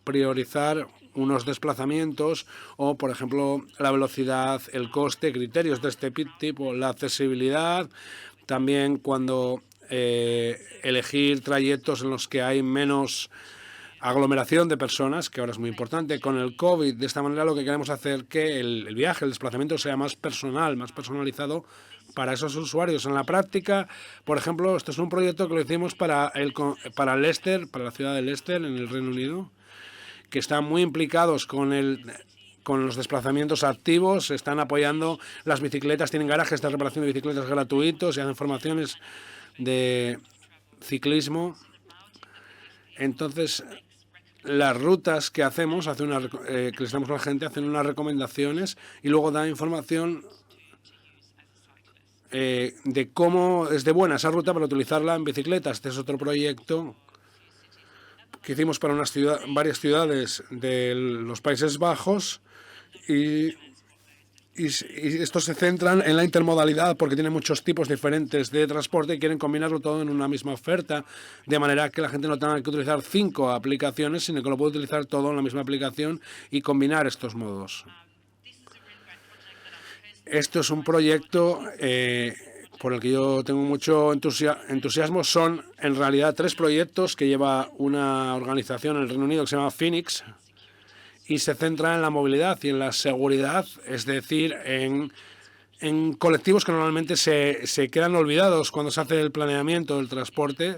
priorizar unos desplazamientos o, por ejemplo, la velocidad, el coste, criterios de este tipo, la accesibilidad, también cuando elegir trayectos en los que hay menos aglomeración de personas, que ahora es muy importante. Con el COVID, de esta manera lo que queremos hacer que el viaje, el desplazamiento sea más personal, más personalizado para esos usuarios. En la práctica, por ejemplo, esto es un proyecto que lo hicimos para Leicester, para la ciudad de Leicester, en el Reino Unido, que están muy implicados con los desplazamientos activos, están apoyando las bicicletas, tienen garajes de reparación de bicicletas gratuitos y hacen formaciones de ciclismo. Entonces, las rutas que hacemos, que les damos a la gente, hacen unas recomendaciones y luego dan información de cómo es de buena esa ruta para utilizarla en bicicletas. Este es otro proyecto que hicimos para varias ciudades de los Países Bajos y estos se centran en la intermodalidad porque tienen muchos tipos diferentes de transporte y quieren combinarlo todo en una misma oferta, de manera que la gente no tenga que utilizar 5 aplicaciones, sino que lo puede utilizar todo en la misma aplicación y combinar estos modos. Esto es un proyecto por el que yo tengo mucho entusiasmo. Son en realidad 3 proyectos que lleva una organización en el Reino Unido que se llama Phoenix y se centra en la movilidad y en la seguridad, es decir, en colectivos que normalmente se quedan olvidados cuando se hace el planeamiento del transporte.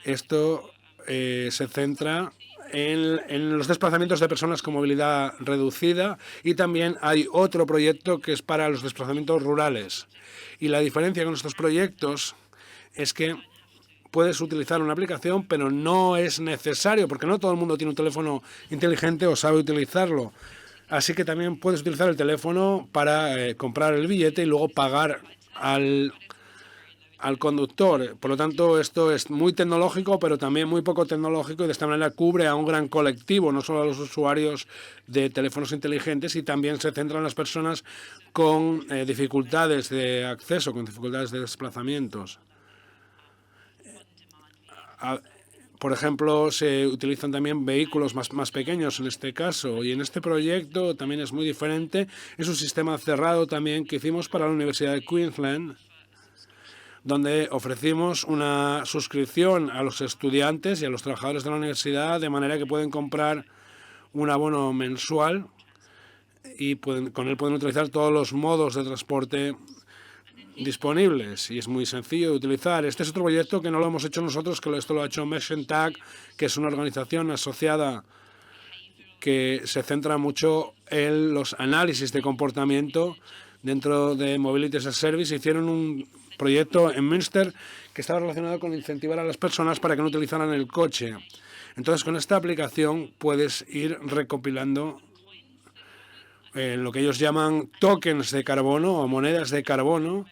Esto se centra en los desplazamientos de personas con movilidad reducida y también hay otro proyecto que es para los desplazamientos rurales. Y la diferencia con estos proyectos es que puedes utilizar una aplicación, pero no es necesario, porque no todo el mundo tiene un teléfono inteligente o sabe utilizarlo. Así que también puedes utilizar el teléfono para comprar el billete y luego pagar al conductor. Por lo tanto, esto es muy tecnológico, pero también muy poco tecnológico y de esta manera cubre a un gran colectivo, no solo a los usuarios de teléfonos inteligentes, y también se centra en las personas con dificultades de acceso, con dificultades de desplazamientos. Por ejemplo, se utilizan también vehículos más pequeños en este caso, y en este proyecto también es muy diferente. Es un sistema cerrado también que hicimos para la Universidad de Queensland, donde ofrecimos una suscripción a los estudiantes y a los trabajadores de la universidad, de manera que pueden comprar un abono mensual y con él pueden utilizar todos los modos de transporte disponibles y es muy sencillo de utilizar. Este es otro proyecto que no lo hemos hecho nosotros, que esto lo ha hecho Meshentag, que es una organización asociada que se centra mucho en los análisis de comportamiento dentro de Mobility as a Service. Hicieron un proyecto en Münster que estaba relacionado con incentivar a las personas para que no utilizaran el coche. Entonces, con esta aplicación puedes ir recopilando lo que ellos llaman tokens de carbono o monedas de carbono,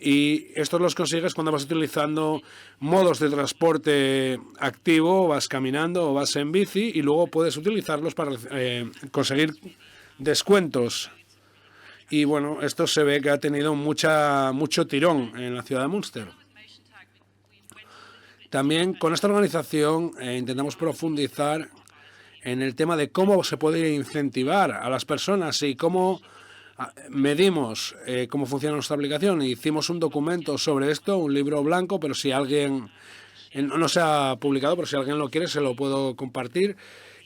y estos los consigues cuando vas utilizando modos de transporte activo, vas caminando o vas en bici, y luego puedes utilizarlos para conseguir descuentos. Y bueno, esto se ve que ha tenido mucho tirón en la ciudad de Münster. También con esta organización intentamos profundizar en el tema de cómo se puede incentivar a las personas y cómo medimos cómo funciona nuestra aplicación. Hicimos un documento sobre esto, un libro blanco, pero si alguien, no se ha publicado, pero si alguien lo quiere se lo puedo compartir.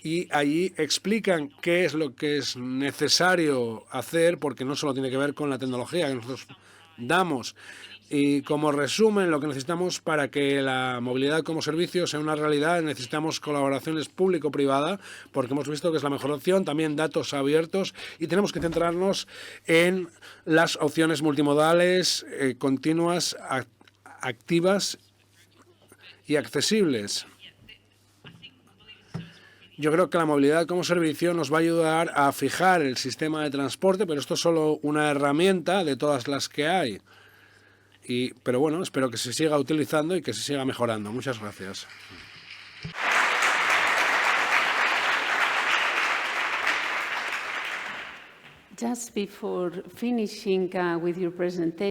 Y allí explican qué es lo que es necesario hacer, porque no solo tiene que ver con la tecnología que nosotros damos. Y como resumen, lo que necesitamos para que la movilidad como servicio sea una realidad, necesitamos colaboraciones público-privada, porque hemos visto que es la mejor opción, también datos abiertos, y tenemos que centrarnos en las opciones multimodales, continuas, activas y accesibles. Yo creo que la movilidad como servicio nos va a ayudar a fijar el sistema de transporte, pero esto es solo una herramienta de todas las que hay. Pero bueno, espero que se siga utilizando y que se siga mejorando. Muchas gracias. Just before finishing with your presentation.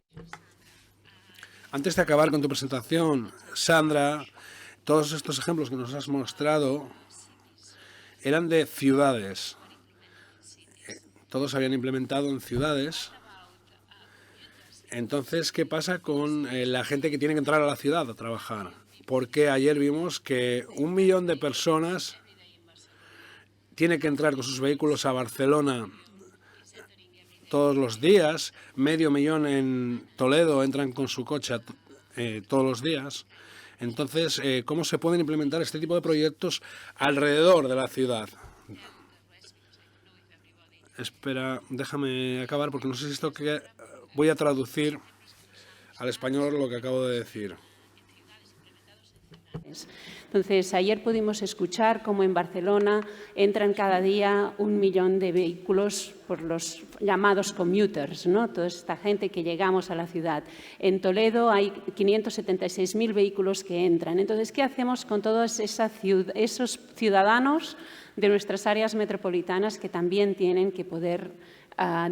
Antes de acabar con tu presentación, Sandra, todos estos ejemplos que nos has mostrado eran de ciudades. Todos se habían implementado en ciudades. Entonces, ¿qué pasa con la gente que tiene que entrar a la ciudad a trabajar? Porque ayer vimos que 1 millón de personas tiene que entrar con sus vehículos a Barcelona todos los días, 500.000 en Toledo entran con su coche todos los días. Entonces, ¿cómo se pueden implementar este tipo de proyectos alrededor de la ciudad? Espera, déjame acabar porque no sé si esto que voy a traducir al español lo que acabo de decir. Entonces, ayer pudimos escuchar cómo en Barcelona entran cada día 1 millón de vehículos por los llamados commuters, ¿no? Toda esta gente que llegamos a la ciudad. En Toledo hay 576.000 vehículos que entran. Entonces, ¿qué hacemos con todos esos ciudadanos de nuestras áreas metropolitanas que también tienen que poder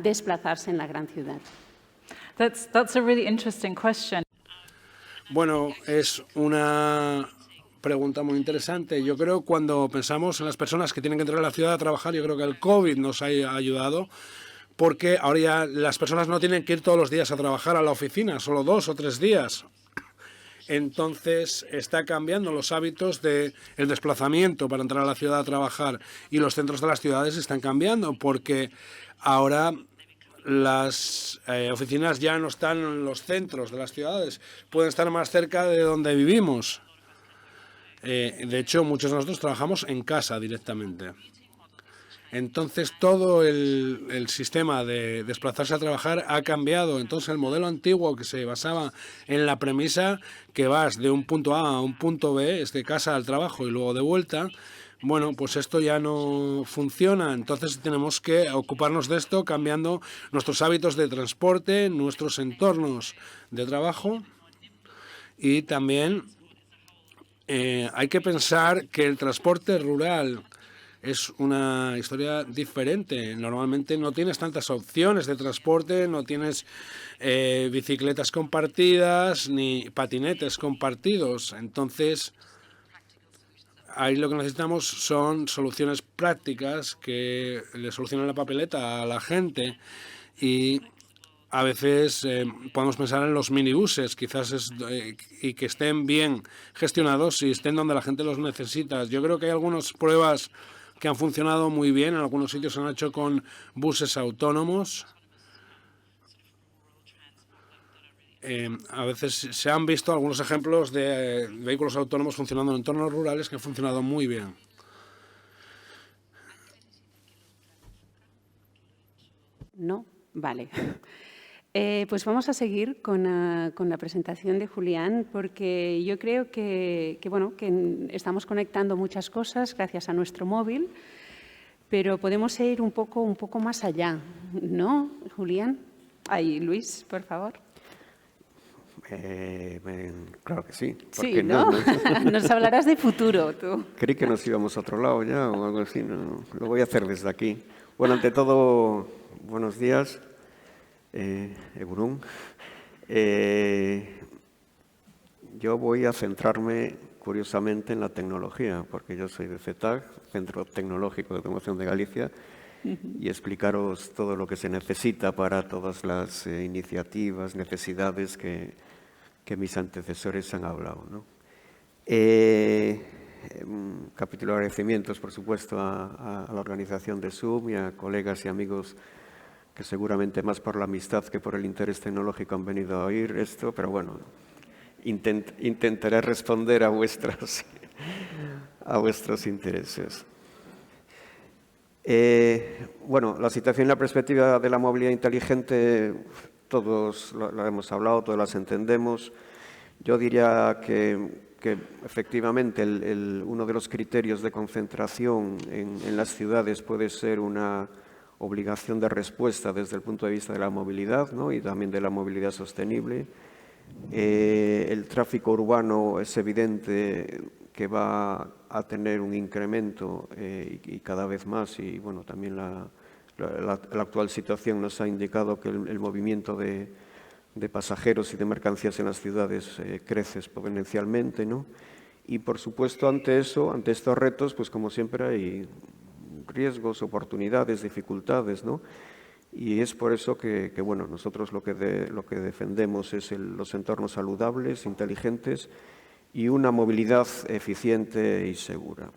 desplazarse en la gran ciudad? That's a really interesting question. Bueno, es una pregunta muy interesante. Yo creo que cuando pensamos en las personas que tienen que entrar a la ciudad a trabajar, yo creo que el COVID nos ha ayudado, porque ahora ya las personas no tienen que ir todos los días a trabajar a la oficina, solo 2 o 3 días. Entonces está cambiando los hábitos del desplazamiento para entrar a la ciudad a trabajar, y los centros de las ciudades están cambiando porque ahora las oficinas ya no están en los centros de las ciudades, pueden estar más cerca de donde vivimos. De hecho, muchos de nosotros trabajamos en casa directamente. Entonces, todo el sistema de desplazarse a trabajar ha cambiado. Entonces, el modelo antiguo que se basaba en la premisa que vas de un punto A a un punto B, es de casa al trabajo y luego de vuelta, bueno, pues esto ya no funciona. Entonces, tenemos que ocuparnos de esto cambiando nuestros hábitos de transporte, nuestros entornos de trabajo, y también hay que pensar que el transporte rural es una historia diferente. Normalmente no tienes tantas opciones de transporte, no tienes bicicletas compartidas ni patinetes compartidos. Entonces, ahí lo que necesitamos son soluciones prácticas que le solucionen la papeleta a la gente, y a veces podemos pensar en los minibuses, quizás y que estén bien gestionados y estén donde la gente los necesita. Yo creo que hay algunas pruebas que han funcionado muy bien. En algunos sitios se han hecho con buses autónomos. a veces se han visto algunos ejemplos de vehículos autónomos funcionando en entornos rurales que han funcionado muy bien. No, vale. Pues vamos a seguir con la presentación de Julián, porque yo creo que estamos conectando muchas cosas gracias a nuestro móvil, pero podemos ir un poco más allá, ¿no, Julián? Ay, Luis, por favor. Claro que sí. Sí, ¿no? Nos hablarás de futuro, tú. Creí que nos íbamos a otro lado ya o algo así. No, lo voy a hacer desde aquí. Bueno, ante todo, buenos días. Egunon. Yo voy a centrarme, curiosamente, en la tecnología, porque yo soy de CETAG, Centro Tecnológico de Automoción de Galicia, y explicaros todo lo que se necesita para todas las iniciativas, necesidades que mis antecesores han hablado, ¿no? Un capítulo de agradecimientos, por supuesto, a la organización de Zoom y a colegas y amigos que seguramente más por la amistad que por el interés tecnológico han venido a oír esto, pero bueno, intentaré responder a vuestros intereses. Bueno, la situación y la perspectiva de la movilidad inteligente, todos la hemos hablado, todos las entendemos. Yo diría que efectivamente uno de los criterios de concentración en las ciudades puede ser una obligación de respuesta desde el punto de vista de la movilidad, ¿no? Y también de la movilidad sostenible. El tráfico urbano es evidente que va a tener un incremento y cada vez más, y bueno, también la actual situación nos ha indicado que el movimiento de pasajeros y de mercancías en las ciudades crece exponencialmente, ¿no? Y por supuesto ante estos retos, pues como siempre hay riesgos, oportunidades, dificultades, ¿no? Y es por eso que bueno, nosotros lo que defendemos es los entornos saludables, inteligentes y una movilidad eficiente y segura.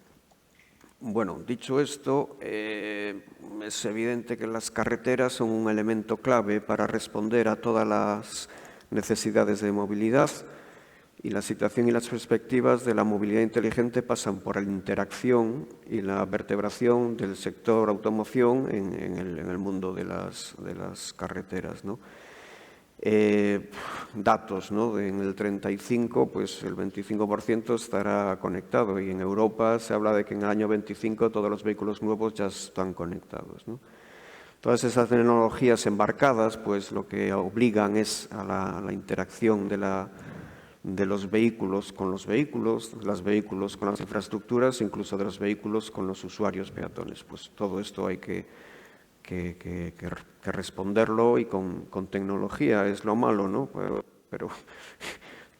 Bueno, dicho esto, es evidente que las carreteras son un elemento clave para responder a todas las necesidades de movilidad, y la situación y las perspectivas de la movilidad inteligente pasan por la interacción y la vertebración del sector automoción en el mundo de las carreteras, ¿no? Datos, ¿no? En el 35, pues el 25% estará conectado, y en Europa se habla de que en el año 25 todos los vehículos nuevos ya están conectados, ¿no? Todas esas tecnologías embarcadas, pues lo que obligan es a la interacción de los vehículos con los vehículos con las infraestructuras, incluso de los vehículos con los usuarios peatones. Pues todo esto hay que responderlo, y con tecnología. Es lo malo, ¿no? Pero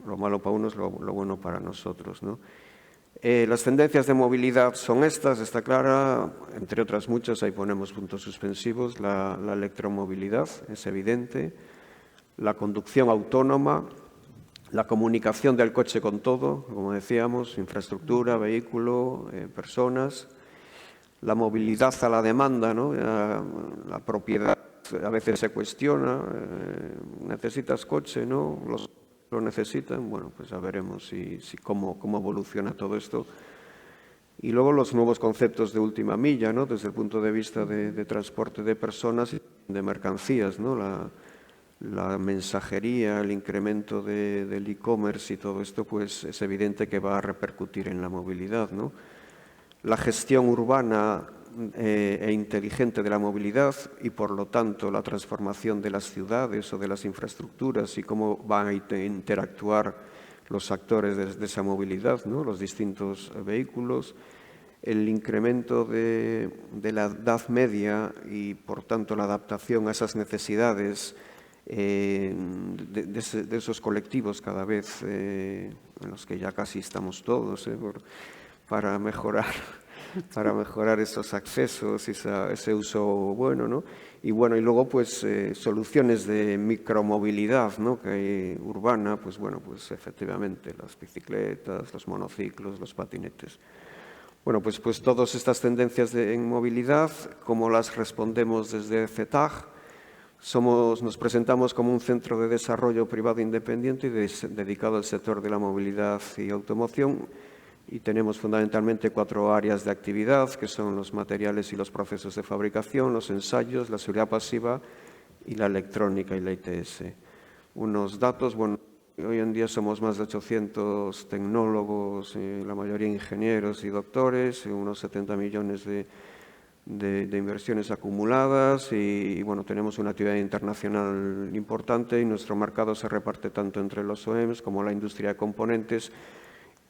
lo malo para uno es lo bueno para nosotros, ¿no? Las tendencias de movilidad son estas, está clara, entre otras muchas, ahí ponemos puntos suspensivos. La electromovilidad es evidente, la conducción autónoma, la comunicación del coche con todo, como decíamos, infraestructura, vehículo, personas, la movilidad a la demanda, ¿no? La propiedad a veces se cuestiona, necesitas coche, ¿no? Lo necesitan, bueno, pues ya veremos cómo evoluciona todo esto. Y luego los nuevos conceptos de última milla, ¿no? Desde el punto de vista de transporte de personas y de mercancías, ¿no? La mensajería, el incremento del e-commerce y todo esto, pues es evidente que va a repercutir en la movilidad, ¿no? La gestión urbana e inteligente de la movilidad, y por lo tanto la transformación de las ciudades o de las infraestructuras y cómo van a interactuar los actores de esa movilidad, ¿no? Los distintos vehículos, el incremento de la edad media y por tanto la adaptación a esas necesidades de esos colectivos cada vez en los que ya casi estamos todos, para mejorar esos accesos y ese uso bueno, ¿no? Y bueno, y luego pues soluciones de micromovilidad, ¿no? Que hay urbana, pues bueno, pues efectivamente las bicicletas, los monociclos, los patinetes. Bueno, pues todas estas tendencias en movilidad, ¿cómo las respondemos desde CETAG? Nos presentamos como un centro de desarrollo privado independiente dedicado al sector de la movilidad y automoción, y tenemos fundamentalmente 4 áreas de actividad, que son los materiales y los procesos de fabricación, los ensayos, la seguridad pasiva y la electrónica y la ITS. Unos datos, bueno, hoy en día somos más de 800 tecnólogos, la mayoría ingenieros y doctores, unos 70 millones de inversiones acumuladas y, bueno, tenemos una actividad internacional importante y nuestro mercado se reparte tanto entre los OEMs como la industria de componentes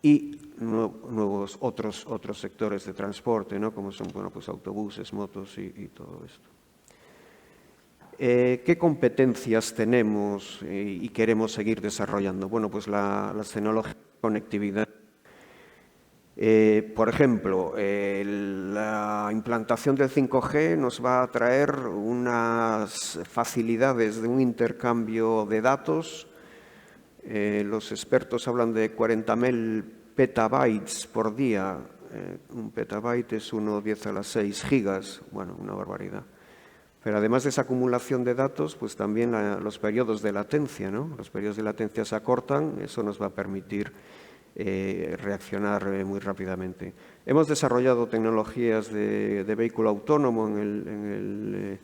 y nuevos otros sectores de transporte, ¿no? Como son, bueno, pues autobuses, motos y todo esto. ¿Qué competencias tenemos y queremos seguir desarrollando? Bueno, pues las tecnologías de conectividad. Por ejemplo, la implantación del 5G nos va a traer unas facilidades de un intercambio de datos. Los expertos hablan de 40.000 petabytes por día. Un petabyte es 10 a la 6 gigas, bueno, una barbaridad. Pero además de esa acumulación de datos, pues también los periodos de latencia, ¿no? Los periodos de latencia se acortan, eso nos va a permitir reaccionar muy rápidamente. Hemos desarrollado tecnologías de vehículo autónomo en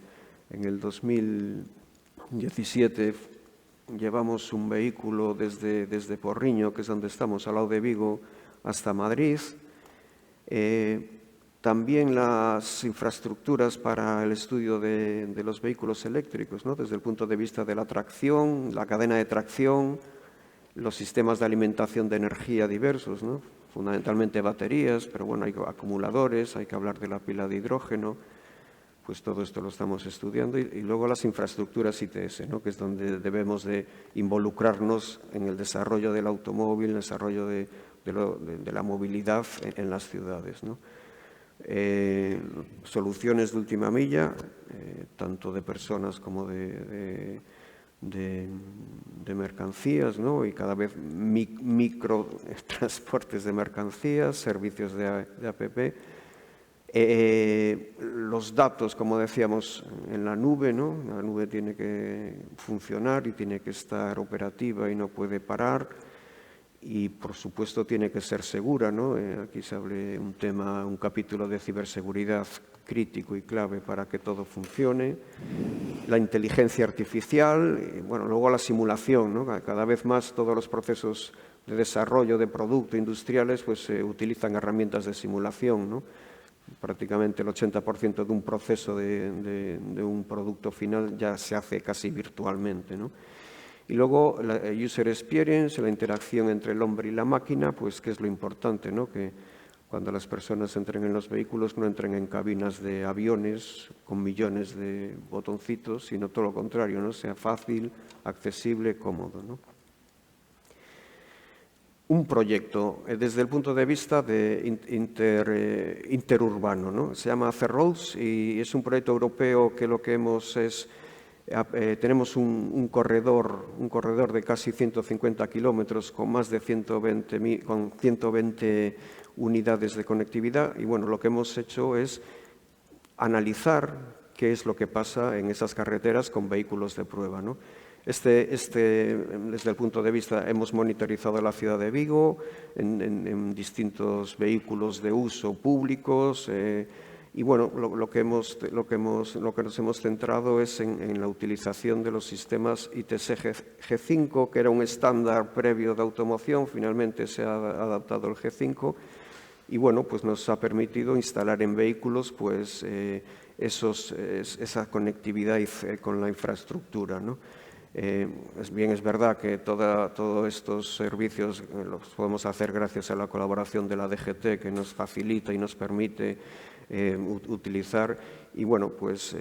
el 2017. Llevamos un vehículo desde Porriño, que es donde estamos, al lado de Vigo, hasta Madrid. También las infraestructuras para el estudio de los vehículos eléctricos, ¿no? Desde el punto de vista de la tracción, la cadena de tracción, los sistemas de alimentación de energía diversos, ¿no? Fundamentalmente baterías, pero bueno, hay acumuladores, hay que hablar de la pila de hidrógeno, pues todo esto lo estamos estudiando. Y luego las infraestructuras ITS, ¿no? Que es donde debemos de involucrarnos en el desarrollo del automóvil, el desarrollo de la movilidad en las ciudades, ¿no? Soluciones de última milla, tanto de personas como de mercancías, ¿no? Y cada vez micro transportes de mercancías, servicios de APP. Los datos, como decíamos, en la nube, ¿no? La nube tiene que funcionar y tiene que estar operativa y no puede parar. Y, por supuesto, tiene que ser segura, ¿no? Aquí se abre un capítulo de ciberseguridad crítico y clave para que todo funcione. La inteligencia artificial, y, bueno, luego la simulación, ¿no? Cada vez más todos los procesos de desarrollo de producto industriales pues utilizan herramientas de simulación, ¿no? Prácticamente el 80% de un proceso de un producto final ya se hace casi virtualmente, ¿no? Y luego la user experience, la interacción entre el hombre y la máquina, pues que es lo importante, ¿no? Que cuando las personas entren en los vehículos no entren en cabinas de aviones con millones de botoncitos, sino todo lo contrario, ¿no? Sea fácil, accesible, cómodo, ¿no? Un proyecto desde el punto de vista de interurbano, ¿no? Se llama C-Roads y es un proyecto europeo que lo que hemos es tenemos un corredor de casi 150 kilómetros con más de 120 unidades de conectividad y, bueno, lo que hemos hecho es analizar qué es lo que pasa en esas carreteras con vehículos de prueba, ¿no? Desde el punto de vista, hemos monitorizado la ciudad de Vigo en distintos vehículos de uso públicos. Y bueno, lo que nos hemos centrado es en la utilización de los sistemas ITS G5, que era un estándar previo de automoción, finalmente se ha adaptado el G5 y bueno, pues nos ha permitido instalar en vehículos pues esa conectividad con la infraestructura, ¿no? Es verdad que todos estos servicios los podemos hacer gracias a la colaboración de la DGT, que nos facilita y nos permite utilizar y bueno, pues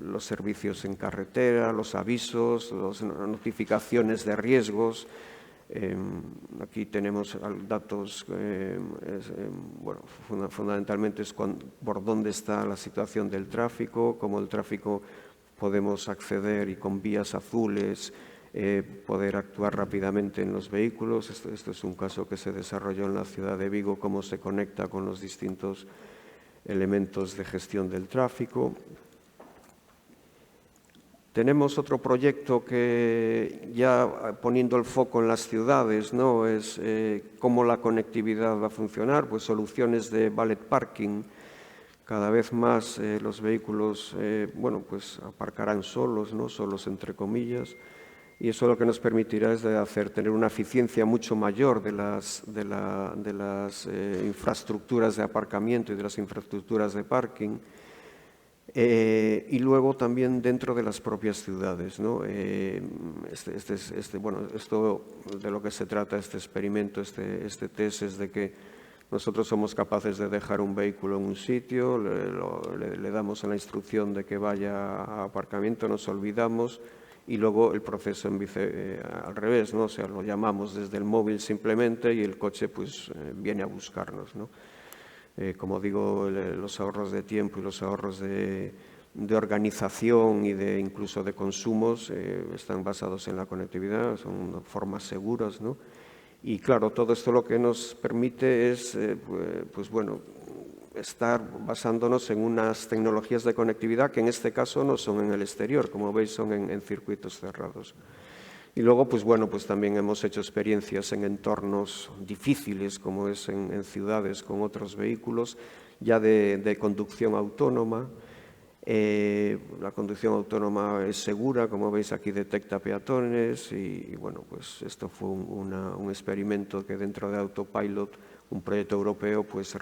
los servicios en carretera, los avisos, las notificaciones de riesgos. Aquí tenemos datos, bueno, fundamentalmente es por dónde está la situación del tráfico, cómo el tráfico podemos acceder y con vías azules poder actuar rápidamente en los vehículos. Esto es un caso que se desarrolló en la ciudad de Vigo, cómo se conecta con los distintos elementos de gestión del tráfico. Tenemos otro proyecto que ya poniendo el foco en las ciudades, ¿no? Es cómo la conectividad va a funcionar, pues soluciones de valet parking. Cada vez más los vehículos, bueno, pues aparcarán solos, ¿no? Solos entre comillas, y eso lo que nos permitirá es tener una eficiencia mucho mayor de las infraestructuras de aparcamiento y de las infraestructuras de parking. Y luego también dentro de las propias ciudades, ¿no? Bueno, esto de lo que se trata este experimento, este test, es de que nosotros somos capaces de dejar un vehículo en un sitio, le damos la instrucción de que vaya a aparcamiento, nos olvidamos y luego el proceso al revés, ¿no? O sea, lo llamamos desde el móvil simplemente y el coche pues viene a buscarnos, ¿no? Como digo, los ahorros de tiempo y los ahorros de organización y incluso de consumos están basados en la conectividad, son formas seguras, ¿no? Y claro, todo esto lo que nos permite es, pues bueno, estar basándonos en unas tecnologías de conectividad que en este caso no son en el exterior, como veis son en circuitos cerrados. Y luego, pues bueno, pues también hemos hecho experiencias en entornos difíciles, como es en ciudades con otros vehículos, ya de conducción autónoma. La conducción autónoma es segura, como veis aquí detecta peatones y bueno, pues esto fue un experimento que dentro de Autopilot, un proyecto europeo, pues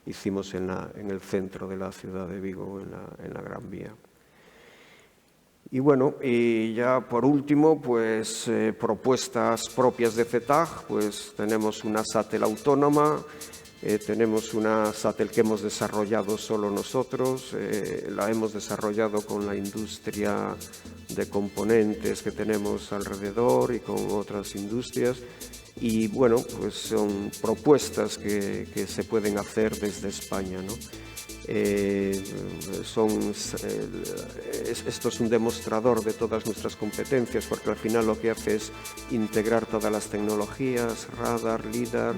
hicimos en el centro de la ciudad de Vigo, en la Gran Vía. Y bueno, y ya por último, pues propuestas propias de CETAG, pues tenemos una SATEL autónoma, tenemos una SATEL que hemos desarrollado solo nosotros, la hemos desarrollado con la industria de componentes que tenemos alrededor y con otras industrias. Y bueno, pues son propuestas que se pueden hacer desde España, ¿no? Esto es un demostrador de todas nuestras competencias, porque al final lo que hace es integrar todas las tecnologías, radar, lidar,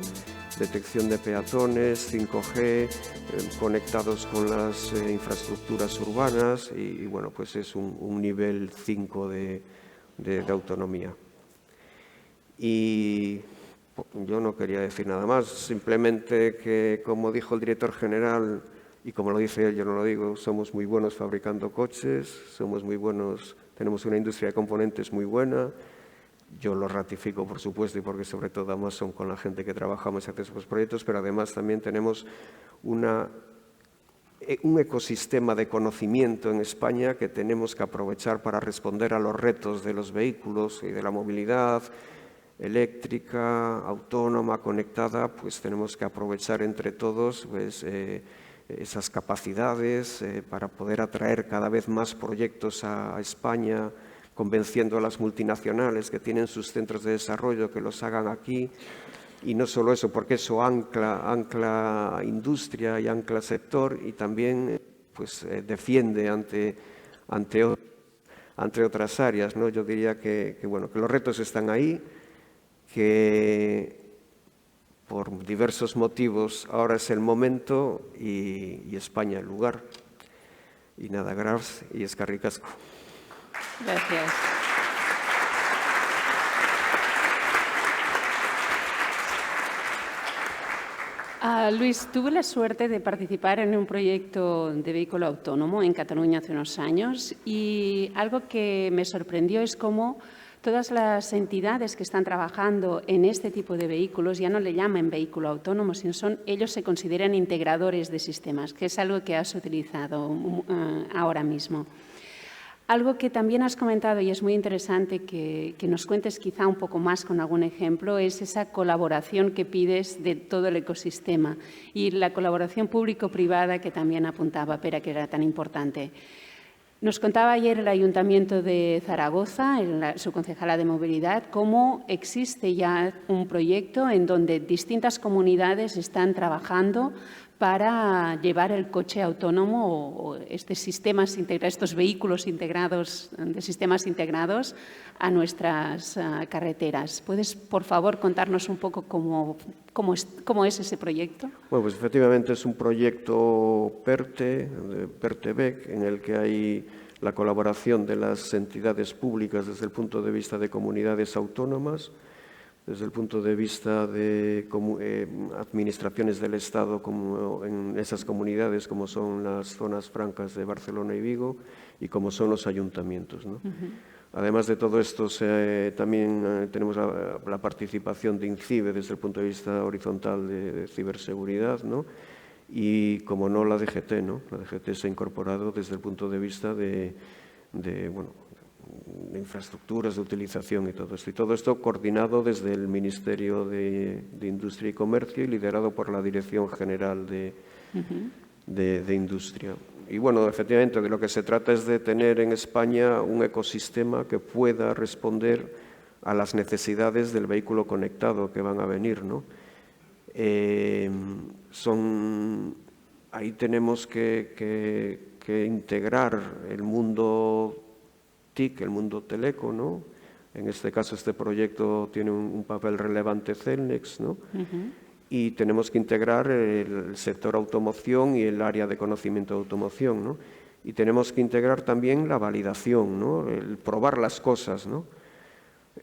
detección de peatones, 5G, conectados con las infraestructuras urbanas y bueno, pues es un nivel 5 de autonomía. Y yo no quería decir nada más, simplemente que, como dijo el director general, y como lo dice él, yo no lo digo, somos muy buenos fabricando coches, somos muy buenos, tenemos una industria de componentes muy buena. Yo lo ratifico, por supuesto, y porque sobre todo además son con la gente que trabajamos y hacemos proyectos, pero además también tenemos un ecosistema de conocimiento en España que tenemos que aprovechar para responder a los retos de los vehículos y de la movilidad eléctrica, autónoma, conectada. Pues tenemos que aprovechar entre todos pues, esas capacidades para poder atraer cada vez más proyectos a España, convenciendo a las multinacionales que tienen sus centros de desarrollo que los hagan aquí. Y no solo eso, porque eso ancla industria y ancla sector y también pues, defiende ante otras áreas, ¿no? Yo diría que los retos están ahí, que por diversos motivos ahora es el momento y España el lugar. Y nada, gracias y eskerrik asko. Gracias. Luis, tuve la suerte de participar en un proyecto de vehículo autónomo en Cataluña hace unos años y algo que me sorprendió es cómo todas las entidades que están trabajando en este tipo de vehículos ya no le llaman vehículo autónomo, sino ellos se consideran integradores de sistemas, que es algo que has utilizado ahora mismo. Algo que también has comentado y es muy interesante que nos cuentes quizá un poco más con algún ejemplo es esa colaboración que pides de todo el ecosistema y la colaboración público-privada que también apuntaba Pere, que era tan importante. Nos contaba ayer el Ayuntamiento de Zaragoza, su concejala de movilidad, cómo existe ya un proyecto en donde distintas comunidades están trabajando para llevar el coche autónomo o estos vehículos integrados, de sistemas integrados a nuestras carreteras. ¿Puedes, por favor, contarnos un poco cómo es ese proyecto? Bueno, pues efectivamente es un proyecto PERTE-BEC, en el que hay la colaboración de las entidades públicas desde el punto de vista de comunidades autónomas, desde el punto de vista de administraciones del Estado como en esas comunidades, como son las zonas francas de Barcelona y Vigo, y como son los ayuntamientos, ¿no? Además de todo esto, también tenemos la participación de INCIBE desde el punto de vista horizontal de ciberseguridad, ¿no? Y, como no, la DGT, ¿no? La DGT se ha incorporado desde el punto de vista de infraestructuras, de utilización y todo esto. Y todo esto coordinado desde el Ministerio de Industria y Comercio y liderado por la Dirección General de Industria. Y, bueno, efectivamente, de lo que se trata es de tener en España un ecosistema que pueda responder a las necesidades del vehículo conectado que van a venir, ¿no? Ahí tenemos que integrar el mundo TIC, el mundo teleco, ¿no? En este caso, este proyecto tiene un papel relevante Celnex, ¿no? Y tenemos que integrar el sector automoción y el área de conocimiento de automoción, ¿no? Y tenemos que integrar también la validación, ¿no? El probar las cosas, ¿no?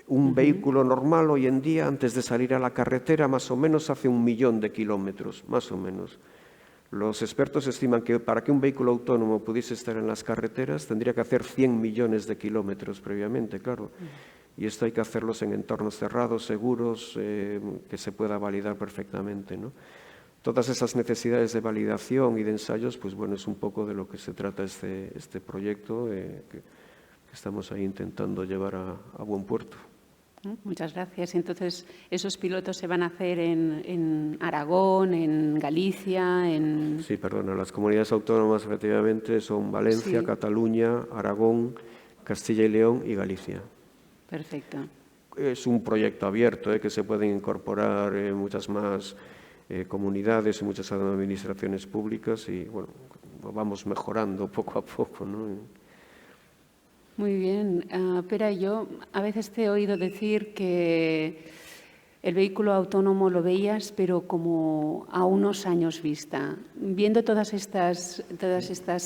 Un vehículo normal hoy en día, antes de salir a la carretera, más o menos hace 1 millón de kilómetros, más o menos. Los expertos estiman que para que un vehículo autónomo pudiese estar en las carreteras tendría que hacer 100 millones de kilómetros previamente, claro. Y esto hay que hacerlos en entornos cerrados, seguros, que se pueda validar perfectamente, ¿no? Todas esas necesidades de validación y de ensayos, pues bueno, es un poco de lo que se trata este proyecto que estamos ahí intentando llevar a buen puerto. Muchas gracias. Entonces, ¿esos pilotos se van a hacer en Aragón, en Galicia, en...? Sí, perdona, las comunidades autónomas efectivamente son Valencia, Cataluña, Aragón, Castilla y León y Galicia. Perfecto. Es un proyecto abierto, que se pueden incorporar muchas más comunidades y muchas administraciones públicas y, bueno, vamos mejorando poco a poco, ¿no? Muy bien. Pera, yo a veces te he oído decir que el vehículo autónomo lo veías, pero como a unos años vista. Viendo todas estas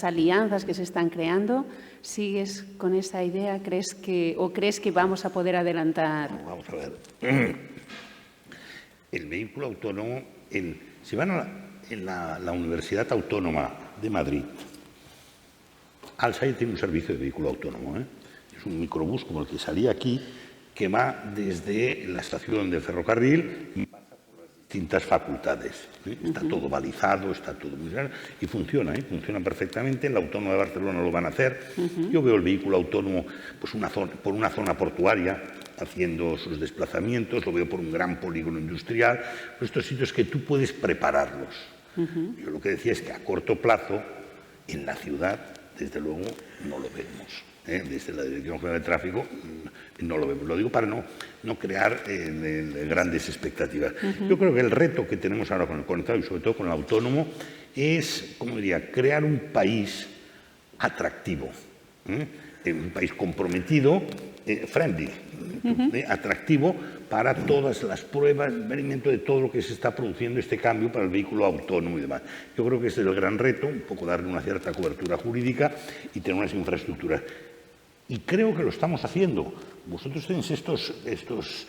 alianzas que se están creando, ¿sigues con esa idea? ¿Crees que vamos a poder adelantar? Vamos a ver. El vehículo autónomo, si van a la Universidad Autónoma de Madrid, Alsace tiene un servicio de vehículo autónomo, ¿eh? Es un microbús como el que salía aquí, que va desde la estación de ferrocarril y pasa por las distintas facultades, ¿eh? Está todo balizado, está todo muy claro y funciona, ¿eh? Funciona perfectamente. En la Autónoma de Barcelona lo van a hacer. Yo veo el vehículo autónomo pues por una zona portuaria haciendo sus desplazamientos, lo veo por un gran polígono industrial, por estos sitios que tú puedes prepararlos. Yo lo que decía es que a corto plazo, en la ciudad, desde luego, no lo vemos. Desde la Dirección General de Tráfico no lo vemos. Lo digo para no crear grandes expectativas. Yo creo que el reto que tenemos ahora con el conectado y sobre todo con el autónomo es, como diría, crear un país atractivo, un país comprometido, friendly, atractivo para todas las pruebas, el experimento de todo lo que se está produciendo, este cambio para el vehículo autónomo y demás. Yo creo que ese es el gran reto, un poco darle una cierta cobertura jurídica y tener unas infraestructuras. Y creo que lo estamos haciendo. Vosotros tenéis estos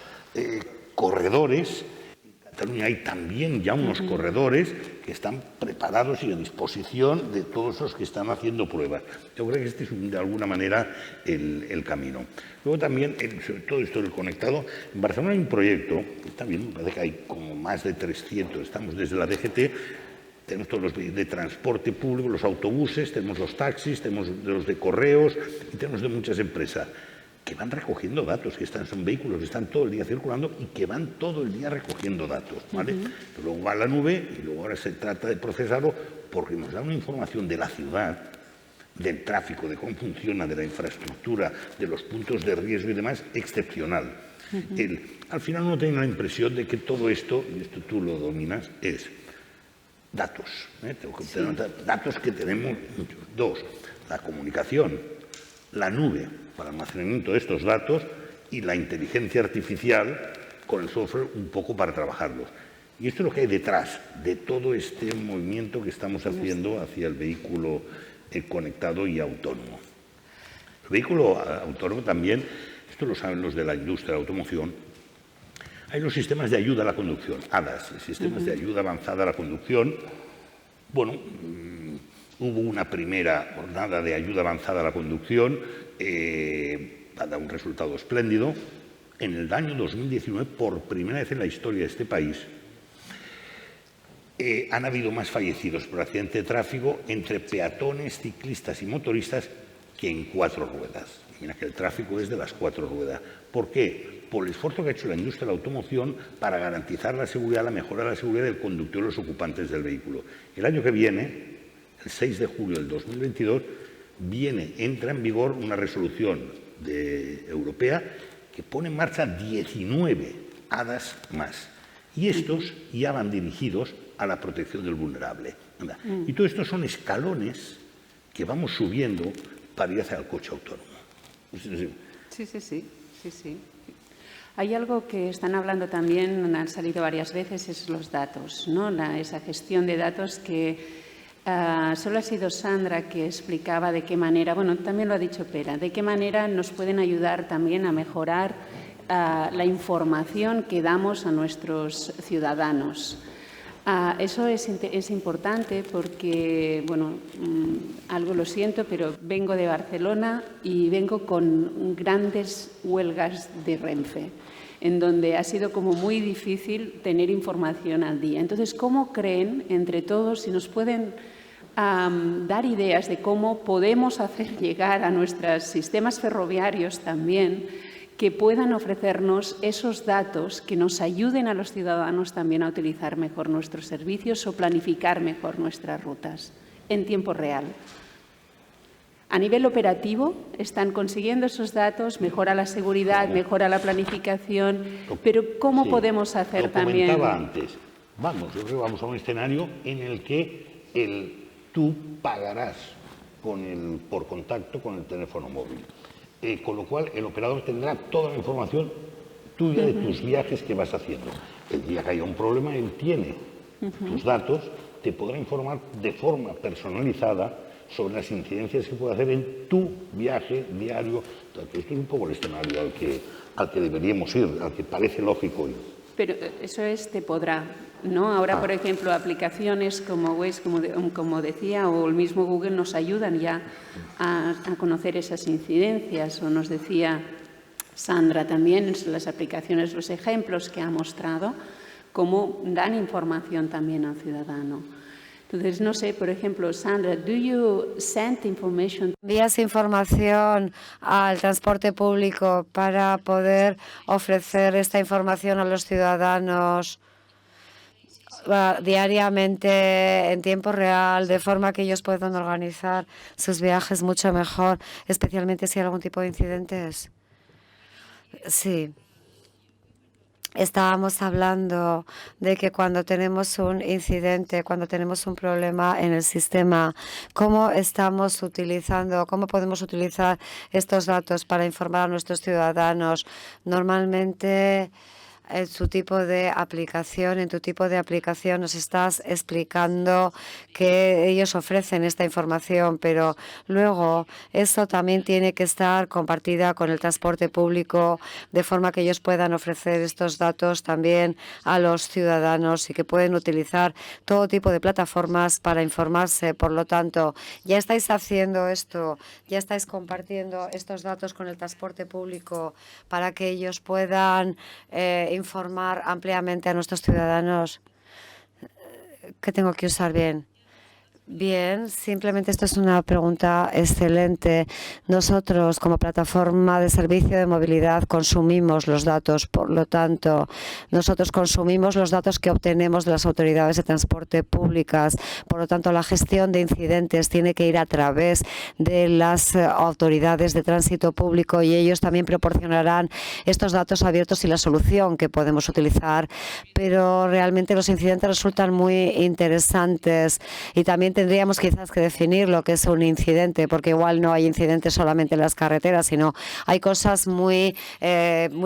corredores. En Cataluña hay también ya unos corredores que están preparados y a disposición de todos los que están haciendo pruebas. Yo creo que este es, de alguna manera, el camino. Luego también, sobre todo esto del conectado, en Barcelona hay un proyecto, está bien, me parece que hay como más de 300, estamos desde la DGT, tenemos todos los de transporte público, los autobuses, tenemos los taxis, tenemos los de correos y tenemos de muchas empresas que van recogiendo datos, son vehículos que están todo el día circulando y que van todo el día recogiendo datos, ¿vale? Pero luego va a la nube y luego ahora se trata de procesarlo porque nos da una información de la ciudad, del tráfico, de cómo funciona, de la infraestructura, de los puntos de riesgo y demás, excepcional. Al final uno tiene la impresión de que todo esto, y esto tú lo dominas, es datos. Tengo que obtener datos que tenemos muchos. 2, la comunicación, la nube para almacenamiento de estos datos y la inteligencia artificial con el software un poco para trabajarlos. Y esto es lo que hay detrás de todo este movimiento que estamos haciendo hacia el vehículo conectado y autónomo. vehículo autónomo también, esto lo saben los de la industria de la automoción, hay los sistemas de ayuda a la conducción, ADAS, sistemas de ayuda avanzada a la conducción. Bueno, hubo una primera jornada de ayuda avanzada a la conducción, ha dado un resultado espléndido. En el año 2019, por primera vez en la historia de este país, han habido más fallecidos por accidente de tráfico entre peatones, ciclistas y motoristas que en 4 ruedas. Mira que el tráfico es de las 4 ruedas. ¿Por qué? Por el esfuerzo que ha hecho la industria de la automoción para garantizar la seguridad, la mejora de la seguridad del conductor y los ocupantes del vehículo. El año que viene, el 6 de julio del 2022, entra en vigor una resolución europea que pone en marcha 19 ADAS más. Y estos ya van dirigidos a la protección del vulnerable. Y todo esto son escalones que vamos subiendo para ir hacia el coche autónomo. Sí. Hay algo que están hablando también, han salido varias veces, es los datos, ¿no? Esa gestión de datos que solo ha sido Sandra que explicaba de qué manera, bueno, también lo ha dicho Pera, de qué manera nos pueden ayudar también a mejorar la información que damos a nuestros ciudadanos. Eso es importante porque, bueno, algo lo siento, pero vengo de Barcelona y vengo con grandes huelgas de Renfe, en donde ha sido como muy difícil tener información al día. Entonces, ¿cómo creen entre todos si nos pueden dar ideas de cómo podemos hacer llegar a nuestros sistemas ferroviarios también que puedan ofrecernos esos datos que nos ayuden a los ciudadanos también a utilizar mejor nuestros servicios o planificar mejor nuestras rutas en tiempo real? A nivel operativo, están consiguiendo esos datos, mejora la seguridad, mejora la planificación, pero ¿cómo podemos hacer también? Lo comentaba antes. Yo creo que vamos a un escenario en el que tú pagarás por contacto con el teléfono móvil. Con lo cual, el operador tendrá toda la información tuya de tus viajes que vas haciendo. El día que haya un problema, él tiene tus datos, te podrá informar de forma personalizada sobre las incidencias que puede hacer en tu viaje diario. Entonces, esto es un poco el escenario al que deberíamos ir, al que parece lógico ir. Pero eso te podrá, ¿no? Ahora, por ejemplo, aplicaciones como Waze, como decía, o el mismo Google nos ayudan ya a conocer esas incidencias, o nos decía Sandra también, las aplicaciones, los ejemplos que ha mostrado, cómo dan información también al ciudadano. Entonces, no sé, por ejemplo, Sandra, ¿do you send information? ¿Envías información al transporte público para poder ofrecer esta información a los ciudadanos diariamente, en tiempo real, de forma que ellos puedan organizar sus viajes mucho mejor, especialmente si hay algún tipo de incidentes? Sí. Estábamos hablando de que cuando tenemos un incidente, cuando tenemos un problema en el sistema, cómo podemos utilizar estos datos para informar a nuestros ciudadanos. Normalmente, en tu tipo de aplicación nos estás explicando que ellos ofrecen esta información, pero luego eso también tiene que estar compartida con el transporte público de forma que ellos puedan ofrecer estos datos también a los ciudadanos y que pueden utilizar todo tipo de plataformas para informarse. Por lo tanto, ya estáis haciendo esto, ya estáis compartiendo estos datos con el transporte público para que ellos puedan informar ampliamente a nuestros ciudadanos. ¿Qué tengo que usar bien? Bien, simplemente esto es una pregunta excelente. Nosotros, como plataforma de servicio de movilidad, consumimos los datos. Por lo tanto, nosotros consumimos los datos que obtenemos de las autoridades de transporte públicas. Por lo tanto, la gestión de incidentes tiene que ir a través de las autoridades de tránsito público y ellos también proporcionarán estos datos abiertos y la solución que podemos utilizar. Pero realmente los incidentes resultan muy interesantes y también también tendríamos quizás que definir lo que es un incidente, porque igual no hay incidentes solamente en las carreteras, sino hay cosas muy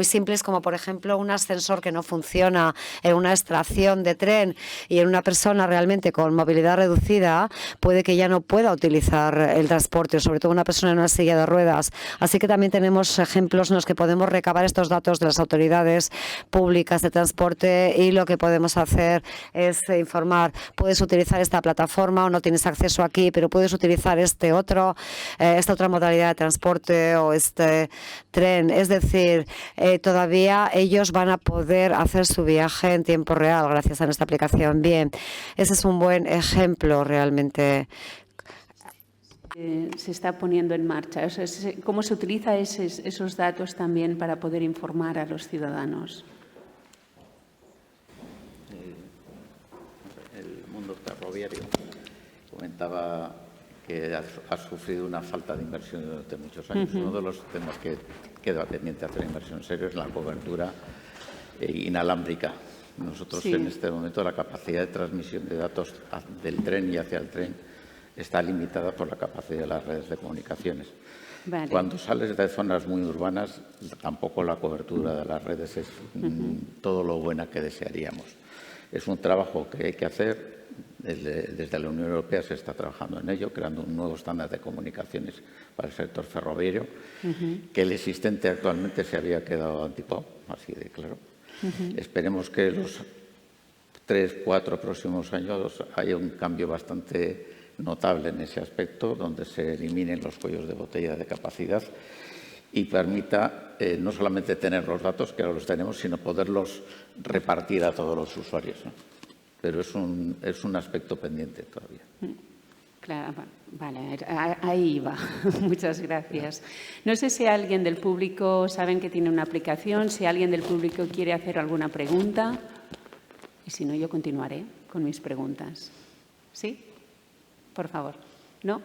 simples, como por ejemplo un ascensor que no funciona en una estación de tren, y en una persona realmente con movilidad reducida puede que ya no pueda utilizar el transporte, sobre todo una persona en una silla de ruedas. Así que también tenemos ejemplos en los que podemos recabar estos datos de las autoridades públicas de transporte, y lo que podemos hacer es informar. Puedes utilizar esta plataforma o no tienes acceso aquí, pero puedes utilizar esta otra modalidad de transporte o este tren. Es decir, todavía ellos van a poder hacer su viaje en tiempo real gracias a nuestra aplicación. Bien, ese es un buen ejemplo realmente. Se está poniendo en marcha. O sea, ¿cómo se utiliza esos datos también para poder informar a los ciudadanos? El mundo ferroviario comentaba que ha sufrido una falta de inversión durante muchos años. Uno de los temas que queda pendiente de hacer inversión seria es la cobertura inalámbrica. Nosotros en este momento la capacidad de transmisión de datos del tren y hacia el tren está limitada por la capacidad de las redes de comunicaciones. Vale. Cuando sales de zonas muy urbanas, tampoco la cobertura de las redes es todo lo buena que desearíamos. Es un trabajo que hay que hacer. Desde la Unión Europea se está trabajando en ello, creando un nuevo estándar de comunicaciones para el sector ferroviario, que el existente actualmente se había quedado antipado, así de claro. Esperemos que los 3-4 próximos años haya un cambio bastante notable en ese aspecto, donde se eliminen los cuellos de botella de capacidad y permita no solamente tener los datos, que ahora los tenemos, sino poderlos repartir a todos los usuarios, ¿no? Pero es un aspecto pendiente todavía. Claro, vale, ahí va. Muchas gracias. No sé si alguien del público saben que tiene una aplicación, si alguien del público quiere hacer alguna pregunta, y si no, yo continuaré con mis preguntas. ¿Sí? Por favor. ¿No?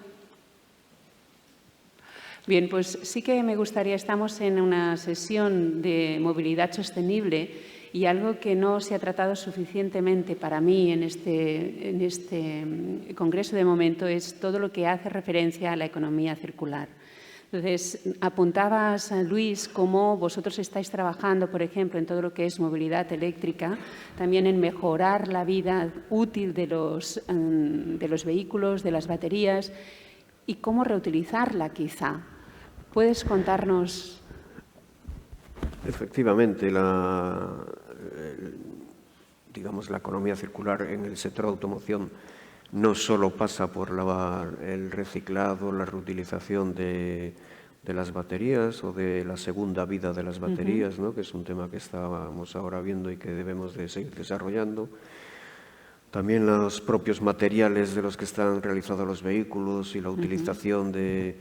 Bien, pues sí que me gustaría, estamos en una sesión de movilidad sostenible, y algo que no se ha tratado suficientemente para mí en este congreso de momento es todo lo que hace referencia a la economía circular. Entonces, apuntabas, Luis, cómo vosotros estáis trabajando, por ejemplo, en todo lo que es movilidad eléctrica, también en mejorar la vida útil de los vehículos, de las baterías, y cómo reutilizarla, quizá. ¿Puedes contarnos? Efectivamente, digamos, la economía circular en el sector de automoción no solo pasa por el reciclado, la reutilización de las baterías o de la segunda vida de las baterías, ¿no? Que es un tema que estábamos ahora viendo y que debemos de seguir desarrollando. También los propios materiales de los que están realizados los vehículos y la utilización de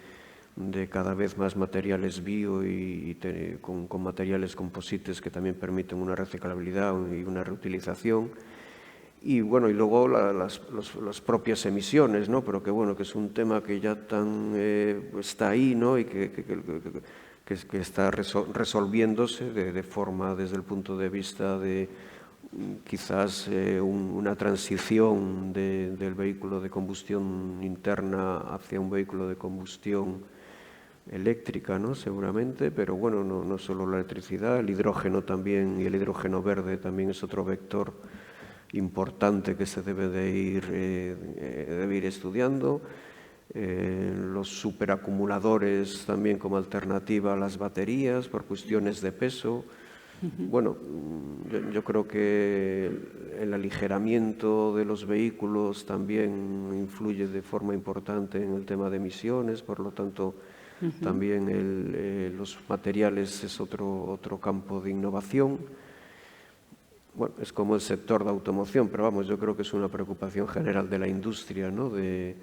cada vez más materiales bio y con materiales composites que también permiten una reciclabilidad y una reutilización. Y bueno, y luego las propias emisiones, ¿no? Pero que bueno, que es un tema que ya está ahí, ¿no? Y que está resolviéndose de forma, desde el punto de vista de quizás una transición del vehículo de combustión interna hacia un vehículo de combustión eléctrica, ¿no? Seguramente, pero bueno, no solo la electricidad, el hidrógeno también, y el hidrógeno verde también es otro vector importante que se debe de ir estudiando. Los superacumuladores también como alternativa a las baterías por cuestiones de peso. Bueno, yo creo que el aligeramiento de los vehículos también influye de forma importante en el tema de emisiones, por lo tanto también los materiales es otro campo de innovación. Bueno, es como el sector de automoción, pero vamos, yo creo que es una preocupación general de la industria, ¿no? De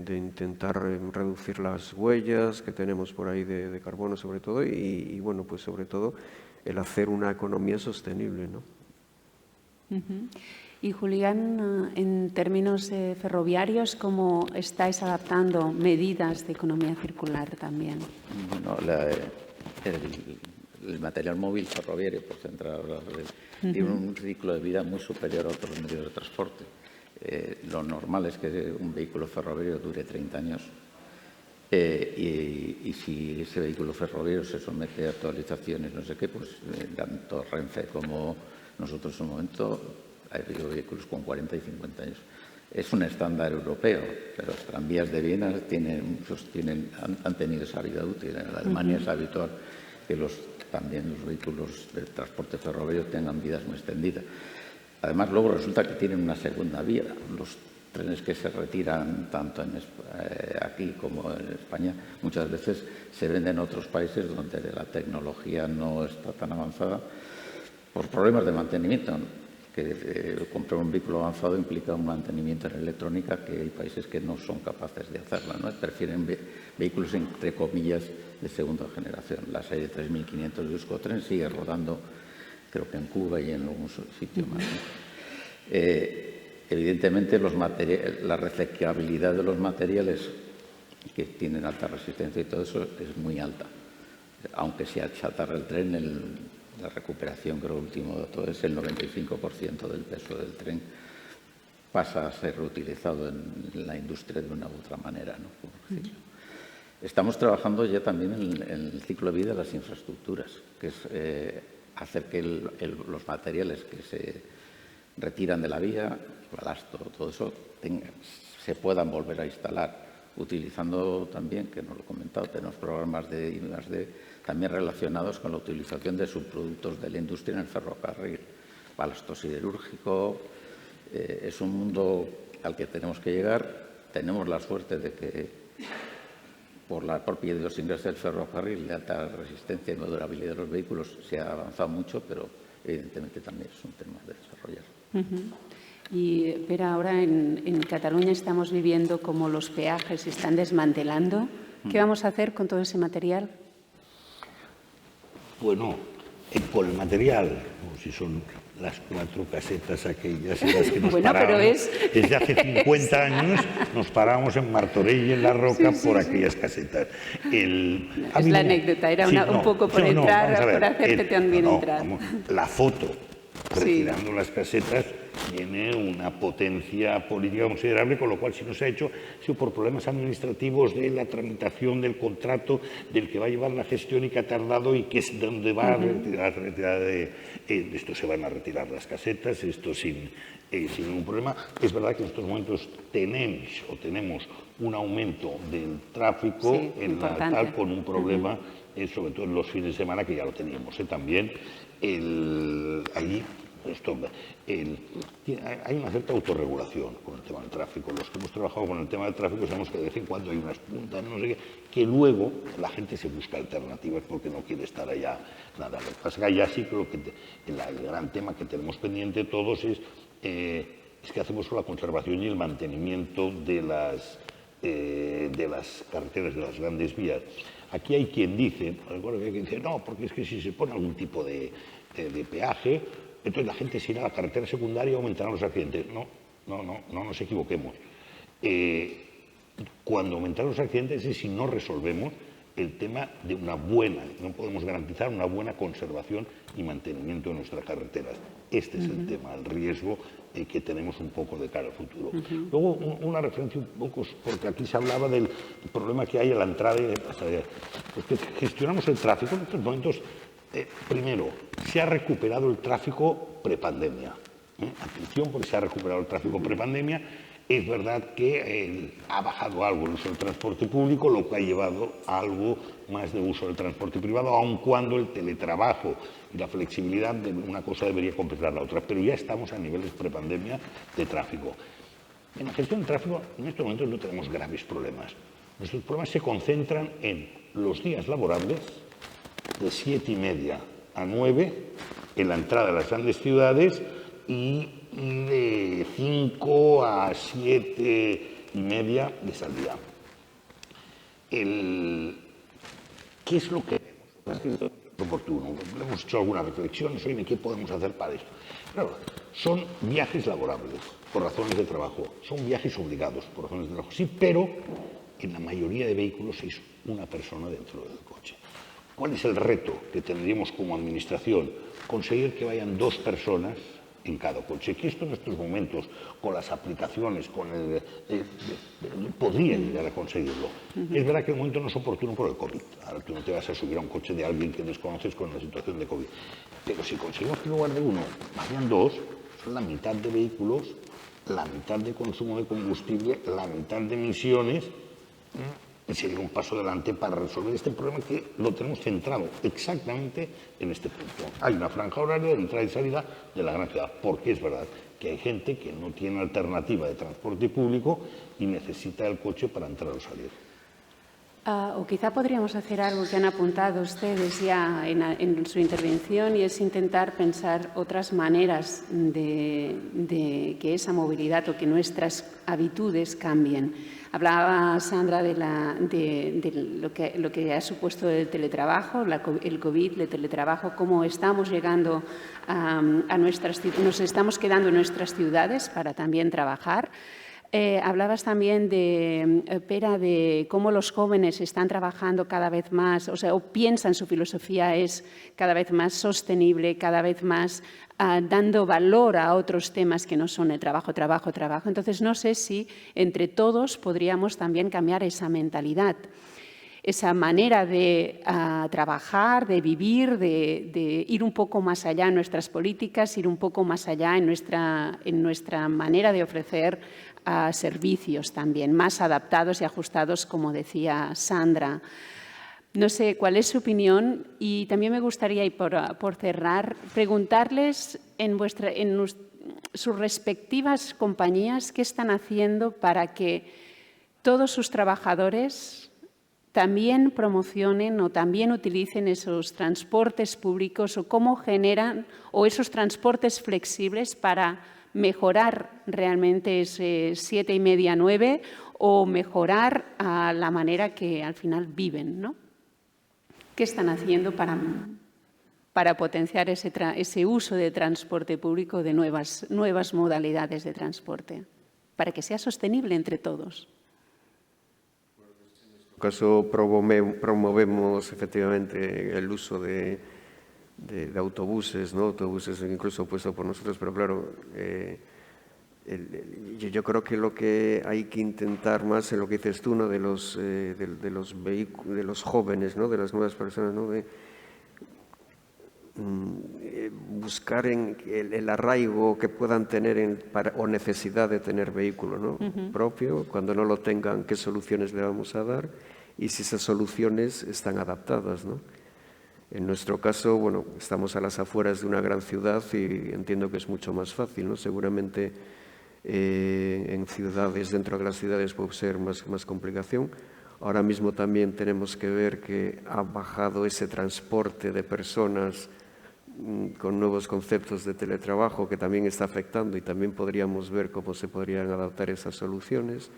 intentar reducir las huellas que tenemos por ahí de carbono sobre todo y bueno, pues sobre todo el hacer una economía sostenible, ¿no? Y Julián, en términos ferroviarios, ¿cómo estáis adaptando medidas de economía circular también? Bueno, el material móvil ferroviario, por centrar a hablar de él, tiene un ciclo de vida muy superior a otros medios de transporte. lo normal es que un vehículo ferroviario dure 30 años y si ese vehículo ferroviario se somete a actualizaciones, no sé qué, pues tanto Renfe como nosotros en un momento ha habido vehículos con 40 y 50 años. Es un estándar europeo, pero los tranvías de Viena han tenido esa vida útil. En Alemania es habitual que también los vehículos de transporte ferroviario tengan vidas muy extendidas. Además, luego resulta que tienen una segunda vía. Los trenes que se retiran tanto aquí como en España muchas veces se venden en otros países donde la tecnología no está tan avanzada por problemas de mantenimiento. Que comprar un vehículo avanzado implica un mantenimiento en electrónica que hay países que no son capaces de hacerla, ¿no? Prefieren vehículos, entre comillas, de segunda generación. La serie 3500 de Euskotren sigue rodando, creo que en Cuba y en algún sitio más, ¿no? Evidentemente, la reciclabilidad de los materiales que tienen alta resistencia y todo eso es muy alta. Aunque se achatarra el tren, la recuperación, creo, el último dato es el 95% del peso del tren pasa a ser reutilizado en la industria de una u otra manera, ¿no? Estamos trabajando ya también en el ciclo de vida de las infraestructuras, que es hacer que los materiales que se retiran de la vía, balasto, todo eso, se puedan volver a instalar, utilizando también, que no lo he comentado, tenemos programas de I+D también relacionados con la utilización de subproductos de la industria en el ferrocarril, balasto siderúrgico. Es un mundo al que tenemos que llegar. Tenemos la suerte de que, por la propia idiosincrasia del ferrocarril, de alta resistencia y durabilidad de los vehículos, se ha avanzado mucho, pero evidentemente también es un tema de desarrollar. Y pero ahora en Cataluña estamos viviendo como los peajes se están desmantelando. ¿Qué vamos a hacer con todo ese material? Bueno, con el material, si son las 4 casetas aquellas en las que nos parábamos, desde hace 50 años nos parábamos en Martorell y en La Roca por aquellas casetas. Es la anécdota, era un poco por entrar, por hacerte también entrar. La foto, retirando las casetas, tiene una potencia política considerable, con lo cual, si no se ha hecho, ha sido por problemas administrativos de la tramitación del contrato, del que va a llevar la gestión y que ha tardado y que es donde va a retirar esto. Se van a retirar las casetas, esto sin ningún problema. Es verdad que en estos momentos tenemos un aumento del tráfico en la tal, con un problema, sobre todo en los fines de semana, que ya lo teníamos también. Hay una cierta autorregulación con el tema del tráfico. Los que hemos trabajado con el tema del tráfico sabemos que de vez en cuando hay unas puntas, no sé qué, que luego la gente se busca alternativas porque no quiere estar allá. Nada, lo que pasa es que allá sí creo que el gran tema que tenemos pendiente todos es que hacemos la conservación y el mantenimiento de las carreteras, de las grandes vías. Aquí hay quien dice, no, porque es que si se pone algún tipo de peaje, entonces la gente se irá a la carretera secundaria y aumentarán los accidentes. No nos equivoquemos. Cuando aumentan los accidentes es si no resolvemos el tema de no podemos garantizar una buena conservación y mantenimiento de nuestras carreteras. Este es el tema, el riesgo que tenemos un poco de cara al futuro. Luego, una referencia un poco, porque aquí se hablaba del problema que hay a la entrada y la salida. Pues que gestionamos el tráfico en estos momentos. Primero, se ha recuperado el tráfico prepandemia. Atención, porque se ha recuperado el tráfico prepandemia. Es verdad que ha bajado algo el uso del transporte público, lo que ha llevado a algo más de uso del transporte privado, aun cuando el teletrabajo y la flexibilidad de una cosa debería completar la otra. Pero ya estamos a niveles prepandemia de tráfico. En la gestión del tráfico, en estos momentos no tenemos graves problemas. Nuestros problemas se concentran en los días laborables, de 7:30 a 9 en la entrada de las grandes ciudades y de 5 a 7:30 de salida. ¿Qué es lo que es oportuno? Hemos hecho algunas reflexiones hoy de qué podemos hacer para esto. Claro, son viajes laborables por razones de trabajo, son viajes obligados por razones de trabajo, sí, pero en la mayoría de vehículos es una persona dentro del coche. ¿Cuál es el reto que tendríamos como administración? Conseguir que vayan 2 personas en cada coche, que esto en estos momentos, con las aplicaciones, podría llegar a conseguirlo. Es verdad que el momento no es oportuno por el COVID. Ahora tú no te vas a subir a un coche de alguien que desconoces con la situación de COVID. Pero si conseguimos que en lugar de uno vayan dos, son la mitad de vehículos, la mitad de consumo de combustible, la mitad de emisiones, y sería un paso adelante para resolver este problema que lo tenemos centrado exactamente en este punto. Hay una franja horaria de entrada y salida de la gran ciudad, porque es verdad que hay gente que no tiene alternativa de transporte público y necesita el coche para entrar o salir. O quizá podríamos hacer algo que han apuntado ustedes ya en su intervención, y es intentar pensar otras maneras de que esa movilidad o que nuestras habitudes cambien. Hablaba Sandra de lo que ha supuesto el teletrabajo, el COVID, el teletrabajo, cómo estamos llegando nos estamos quedando en nuestras ciudades para también trabajar. Hablabas también Pera, de cómo los jóvenes están trabajando cada vez más, o piensan, su filosofía es cada vez más sostenible, cada vez más dando valor a otros temas que no son el trabajo, trabajo, trabajo. Entonces, no sé si entre todos podríamos también cambiar esa mentalidad, esa manera de trabajar, de vivir, de ir un poco más allá en nuestras políticas, ir un poco más allá en nuestra manera de ofrecer servicios también, más adaptados y ajustados, como decía Sandra. No sé cuál es su opinión, y también me gustaría, y por cerrar, preguntarles en sus respectivas compañías qué están haciendo para que todos sus trabajadores también promocionen o también utilicen esos transportes públicos, o cómo generan esos transportes flexibles para mejorar realmente ese 7:30, 9, o mejorar la manera que al final viven, ¿no? ¿Qué están haciendo para potenciar ese uso de transporte público, de nuevas modalidades de transporte, para que sea sostenible entre todos? En nuestro caso promovemos efectivamente el uso de autobuses, ¿no? Autobuses incluso puestos por nosotros, pero claro, yo creo que lo que hay que intentar más en lo que dices tú, ¿no? de los vehículos, de los jóvenes, ¿no? De las nuevas personas, ¿no? Buscar el arraigo que puedan tener o necesidad de tener vehículo, ¿no? propio. Cuando no lo tengan, qué soluciones le vamos a dar y si esas soluciones están adaptadas, ¿no? En nuestro caso, bueno, estamos a las afueras de una gran ciudad y entiendo que es mucho más fácil, ¿no? Seguramente en ciudades, dentro de las ciudades puede ser más complicación. Ahora mismo también tenemos que ver que ha bajado ese transporte de personas con nuevos conceptos de teletrabajo, que también está afectando, y también podríamos ver cómo se podrían adaptar esas soluciones.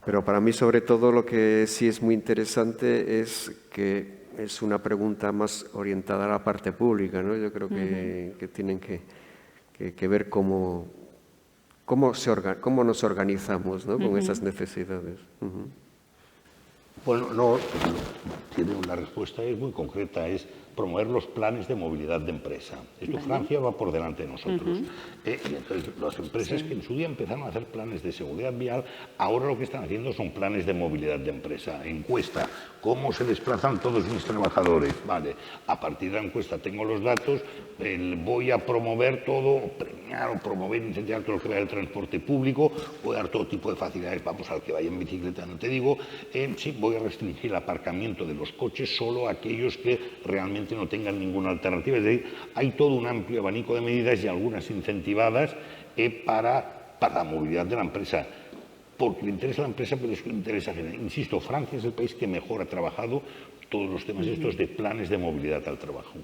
Pero para mí, sobre todo, lo que sí es muy interesante es que es una pregunta más orientada a la parte pública, ¿no? Yo creo que tienen que ver cómo nos organizamos, ¿no? con esas necesidades. Bueno, no, tiene una respuesta es muy concreta, es promover los planes de movilidad de empresa. Esto Francia va por delante de nosotros. Y entonces las empresas que en su día empezaron a hacer planes de seguridad vial, ahora lo que están haciendo son planes de movilidad de empresa. Encuesta, ¿cómo se desplazan todos mis trabajadores? Vale, a partir de la encuesta tengo los datos, voy a promover todo, premiar o promover, incentivar todo lo que vaya el transporte público, voy a dar todo tipo de facilidades, vamos, al que vaya en bicicleta, no te digo, sí, voy a restringir el aparcamiento de los coches solo a aquellos que realmente no tengan ninguna alternativa. Es decir, hay todo un amplio abanico de medidas y algunas incentivadas para la movilidad de la empresa, porque le interesa a la empresa, pero es que le interesa. Insisto, Francia es el país que mejor ha trabajado todos los temas estos de planes de movilidad al trabajo.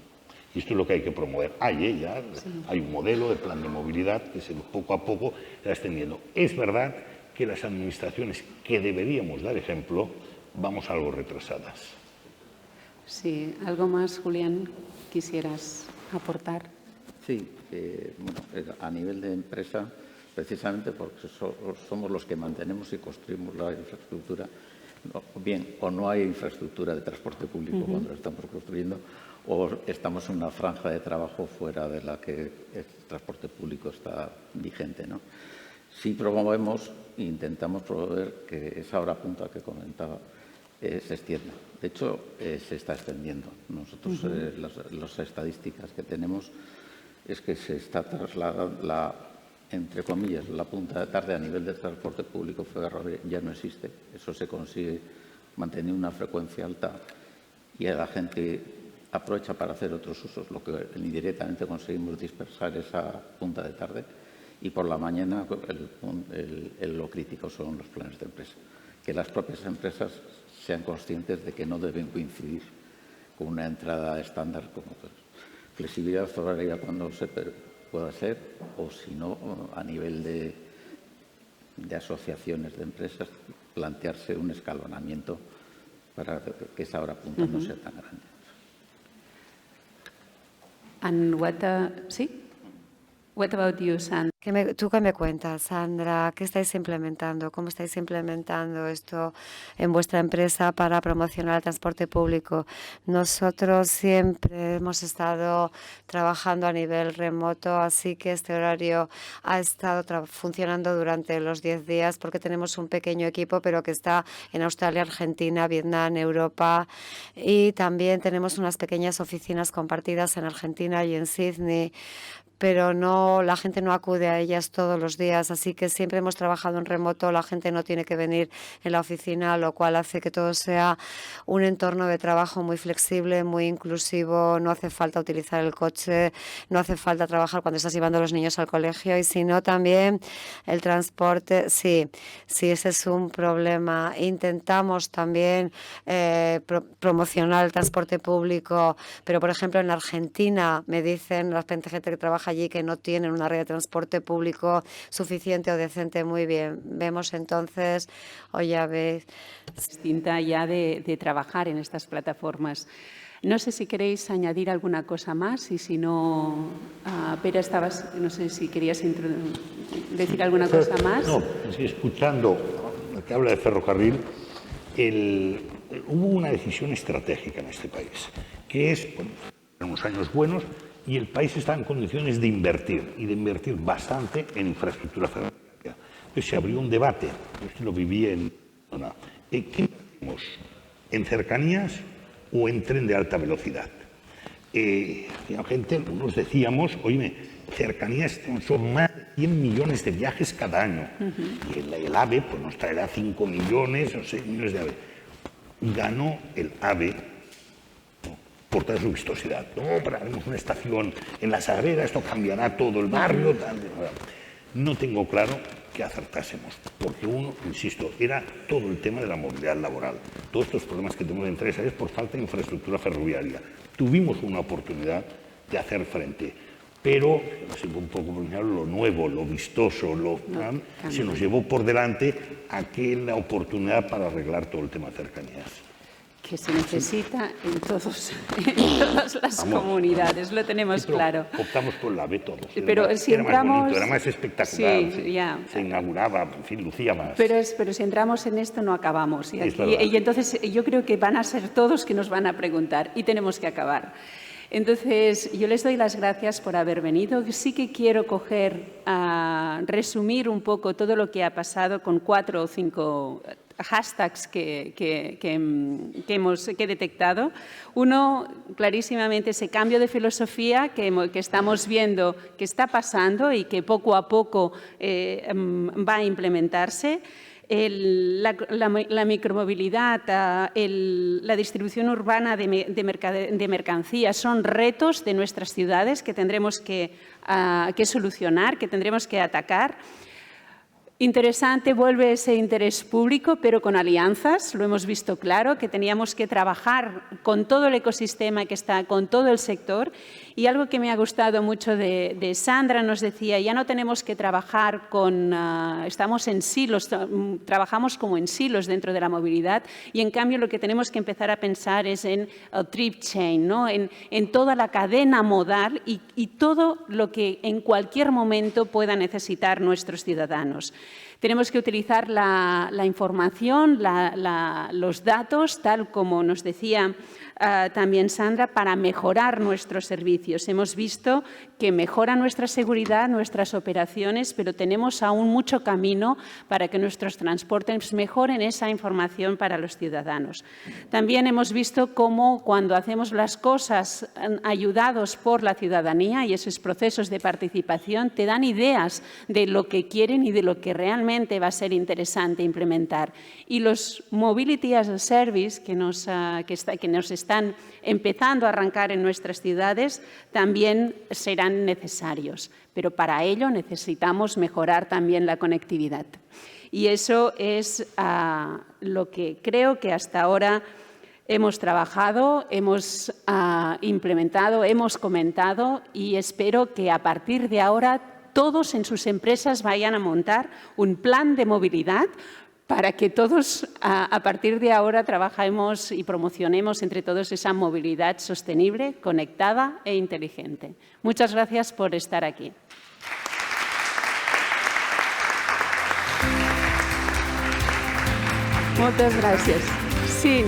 Y esto es lo que hay que promover. Hay un modelo de plan de movilidad que poco a poco está extendiendo. Es verdad que las administraciones que deberíamos dar ejemplo vamos algo retrasadas. Sí, ¿algo más, Julián, quisieras aportar? Sí, bueno, a nivel de empresa, precisamente porque somos los que mantenemos y construimos la infraestructura, Bien, o no hay infraestructura de transporte público cuando lo estamos construyendo, o estamos en una franja de trabajo fuera de la que el transporte público está vigente, ¿no? Sí promovemos e intentamos promover que esa hora punta que comentaba se extienda. De hecho, se está extendiendo. Nosotros, las estadísticas que tenemos es que se está trasladando, entre comillas, la punta de tarde a nivel de transporte público ferroviario ya no existe. Eso se consigue mantener una frecuencia alta y la gente aprovecha para hacer otros usos, lo que indirectamente conseguimos dispersar esa punta de tarde. Y por la mañana lo crítico son los planes de empresa. Que las propias empresas sean conscientes de que no deben coincidir con una entrada estándar como flexibilidad horaria cuando se pueda ser, o si no, a nivel de asociaciones de empresas, plantearse un escalonamiento para que esa hora punta no sea tan grande. And what about you, Sandra? ¿Tú qué me cuentas, Sandra? ¿Qué estáis implementando? ¿Cómo estáis implementando esto en vuestra empresa para promocionar el transporte público? Nosotros siempre hemos estado trabajando a nivel remoto, así que este horario ha estado funcionando durante los 10 días porque tenemos un pequeño equipo, pero que está en Australia, Argentina, Vietnam, Europa, y también tenemos unas pequeñas oficinas compartidas en Argentina y en Sydney, pero la gente no acude a ellas todos los días, así que siempre hemos trabajado en remoto, la gente no tiene que venir en la oficina, lo cual hace que todo sea un entorno de trabajo muy flexible, muy inclusivo, no hace falta utilizar el coche, no hace falta trabajar cuando estás llevando a los niños al colegio, y si no también el transporte, sí, ese es un problema. Intentamos también promocionar el transporte público, pero por ejemplo en Argentina me dicen la gente que trabaja allí que no tienen una red de transporte público suficiente o decente. Muy bien, vemos entonces, o ya veis. Distinta ya de trabajar en estas plataformas. No sé si queréis añadir alguna cosa más y si no, Pere, no sé si querías decir alguna cosa más. No, escuchando lo que habla de ferrocarril, hubo una decisión estratégica en este país, que es, bueno, en unos años buenos, y el país está en condiciones de invertir, y de invertir bastante en infraestructura ferroviaria. Entonces se abrió un debate, yo lo viví ¿qué invertimos? ¿En cercanías o en tren de alta velocidad? Gente, nos decíamos, oye, cercanías son más de 100 millones de viajes cada año, y el AVE pues, nos traerá 5 millones o 6 millones de AVE. Ganó el AVE por toda su vistosidad. No, haremos una estación en la Sagrera, esto cambiará todo el barrio. No tengo claro que acertásemos, porque uno, insisto, era todo el tema de la movilidad laboral. Todos estos problemas que tenemos en 3 áreas por falta de infraestructura ferroviaria. Tuvimos una oportunidad de hacer frente, pero un poco lo nuevo, lo vistoso, se nos llevó por delante aquella oportunidad para arreglar todo el tema de cercanías. Que se necesita en todas las comunidades, lo tenemos claro. Optamos por la AVE todos. Pero si entramos, más bonito, era más espectacular. Sí, ya. Se inauguraba, en fin, lucía más. Pero si entramos en esto no acabamos. Y entonces yo creo que van a ser todos que nos van a preguntar y tenemos que acabar. Entonces, yo les doy las gracias por haber venido. Sí que quiero resumir un poco todo lo que ha pasado con 4 o 5 hashtags que he detectado. Uno, clarísimamente, ese cambio de filosofía que estamos viendo que está pasando y que poco a poco va a implementarse. La micromovilidad, la distribución urbana de mercancías son retos de nuestras ciudades que tendremos que solucionar, que tendremos que atacar. Interesante, vuelve ese interés público, pero con alianzas, lo hemos visto claro, que teníamos que trabajar con todo el ecosistema que está, con todo el sector. Y algo que me ha gustado mucho de Sandra, nos decía, ya no tenemos que trabajar estamos en silos, trabajamos como en silos dentro de la movilidad, y en cambio lo que tenemos que empezar a pensar es en el trip chain, ¿no? en toda la cadena modal y todo lo que en cualquier momento puedan necesitar nuestros ciudadanos. Tenemos que utilizar la información, los datos, tal como nos decía también Sandra, para mejorar nuestros servicios. Hemos visto que mejora nuestra seguridad, nuestras operaciones, pero tenemos aún mucho camino para que nuestros transportes mejoren esa información para los ciudadanos. También hemos visto cómo cuando hacemos las cosas ayudados por la ciudadanía y esos procesos de participación te dan ideas de lo que quieren y de lo que realmente va a ser interesante implementar. Y los Mobility as a Service que nos están empezando a arrancar en nuestras ciudades también serán necesarios, pero para ello necesitamos mejorar también la conectividad. Y eso es lo que creo que hasta ahora hemos trabajado, hemos implementado, hemos comentado y espero que a partir de ahora todos en sus empresas vayan a montar un plan de movilidad para que todos a partir de ahora trabajemos y promocionemos entre todos esa movilidad sostenible, conectada e inteligente. Muchas gracias por estar aquí. Muchas gracias. Sí.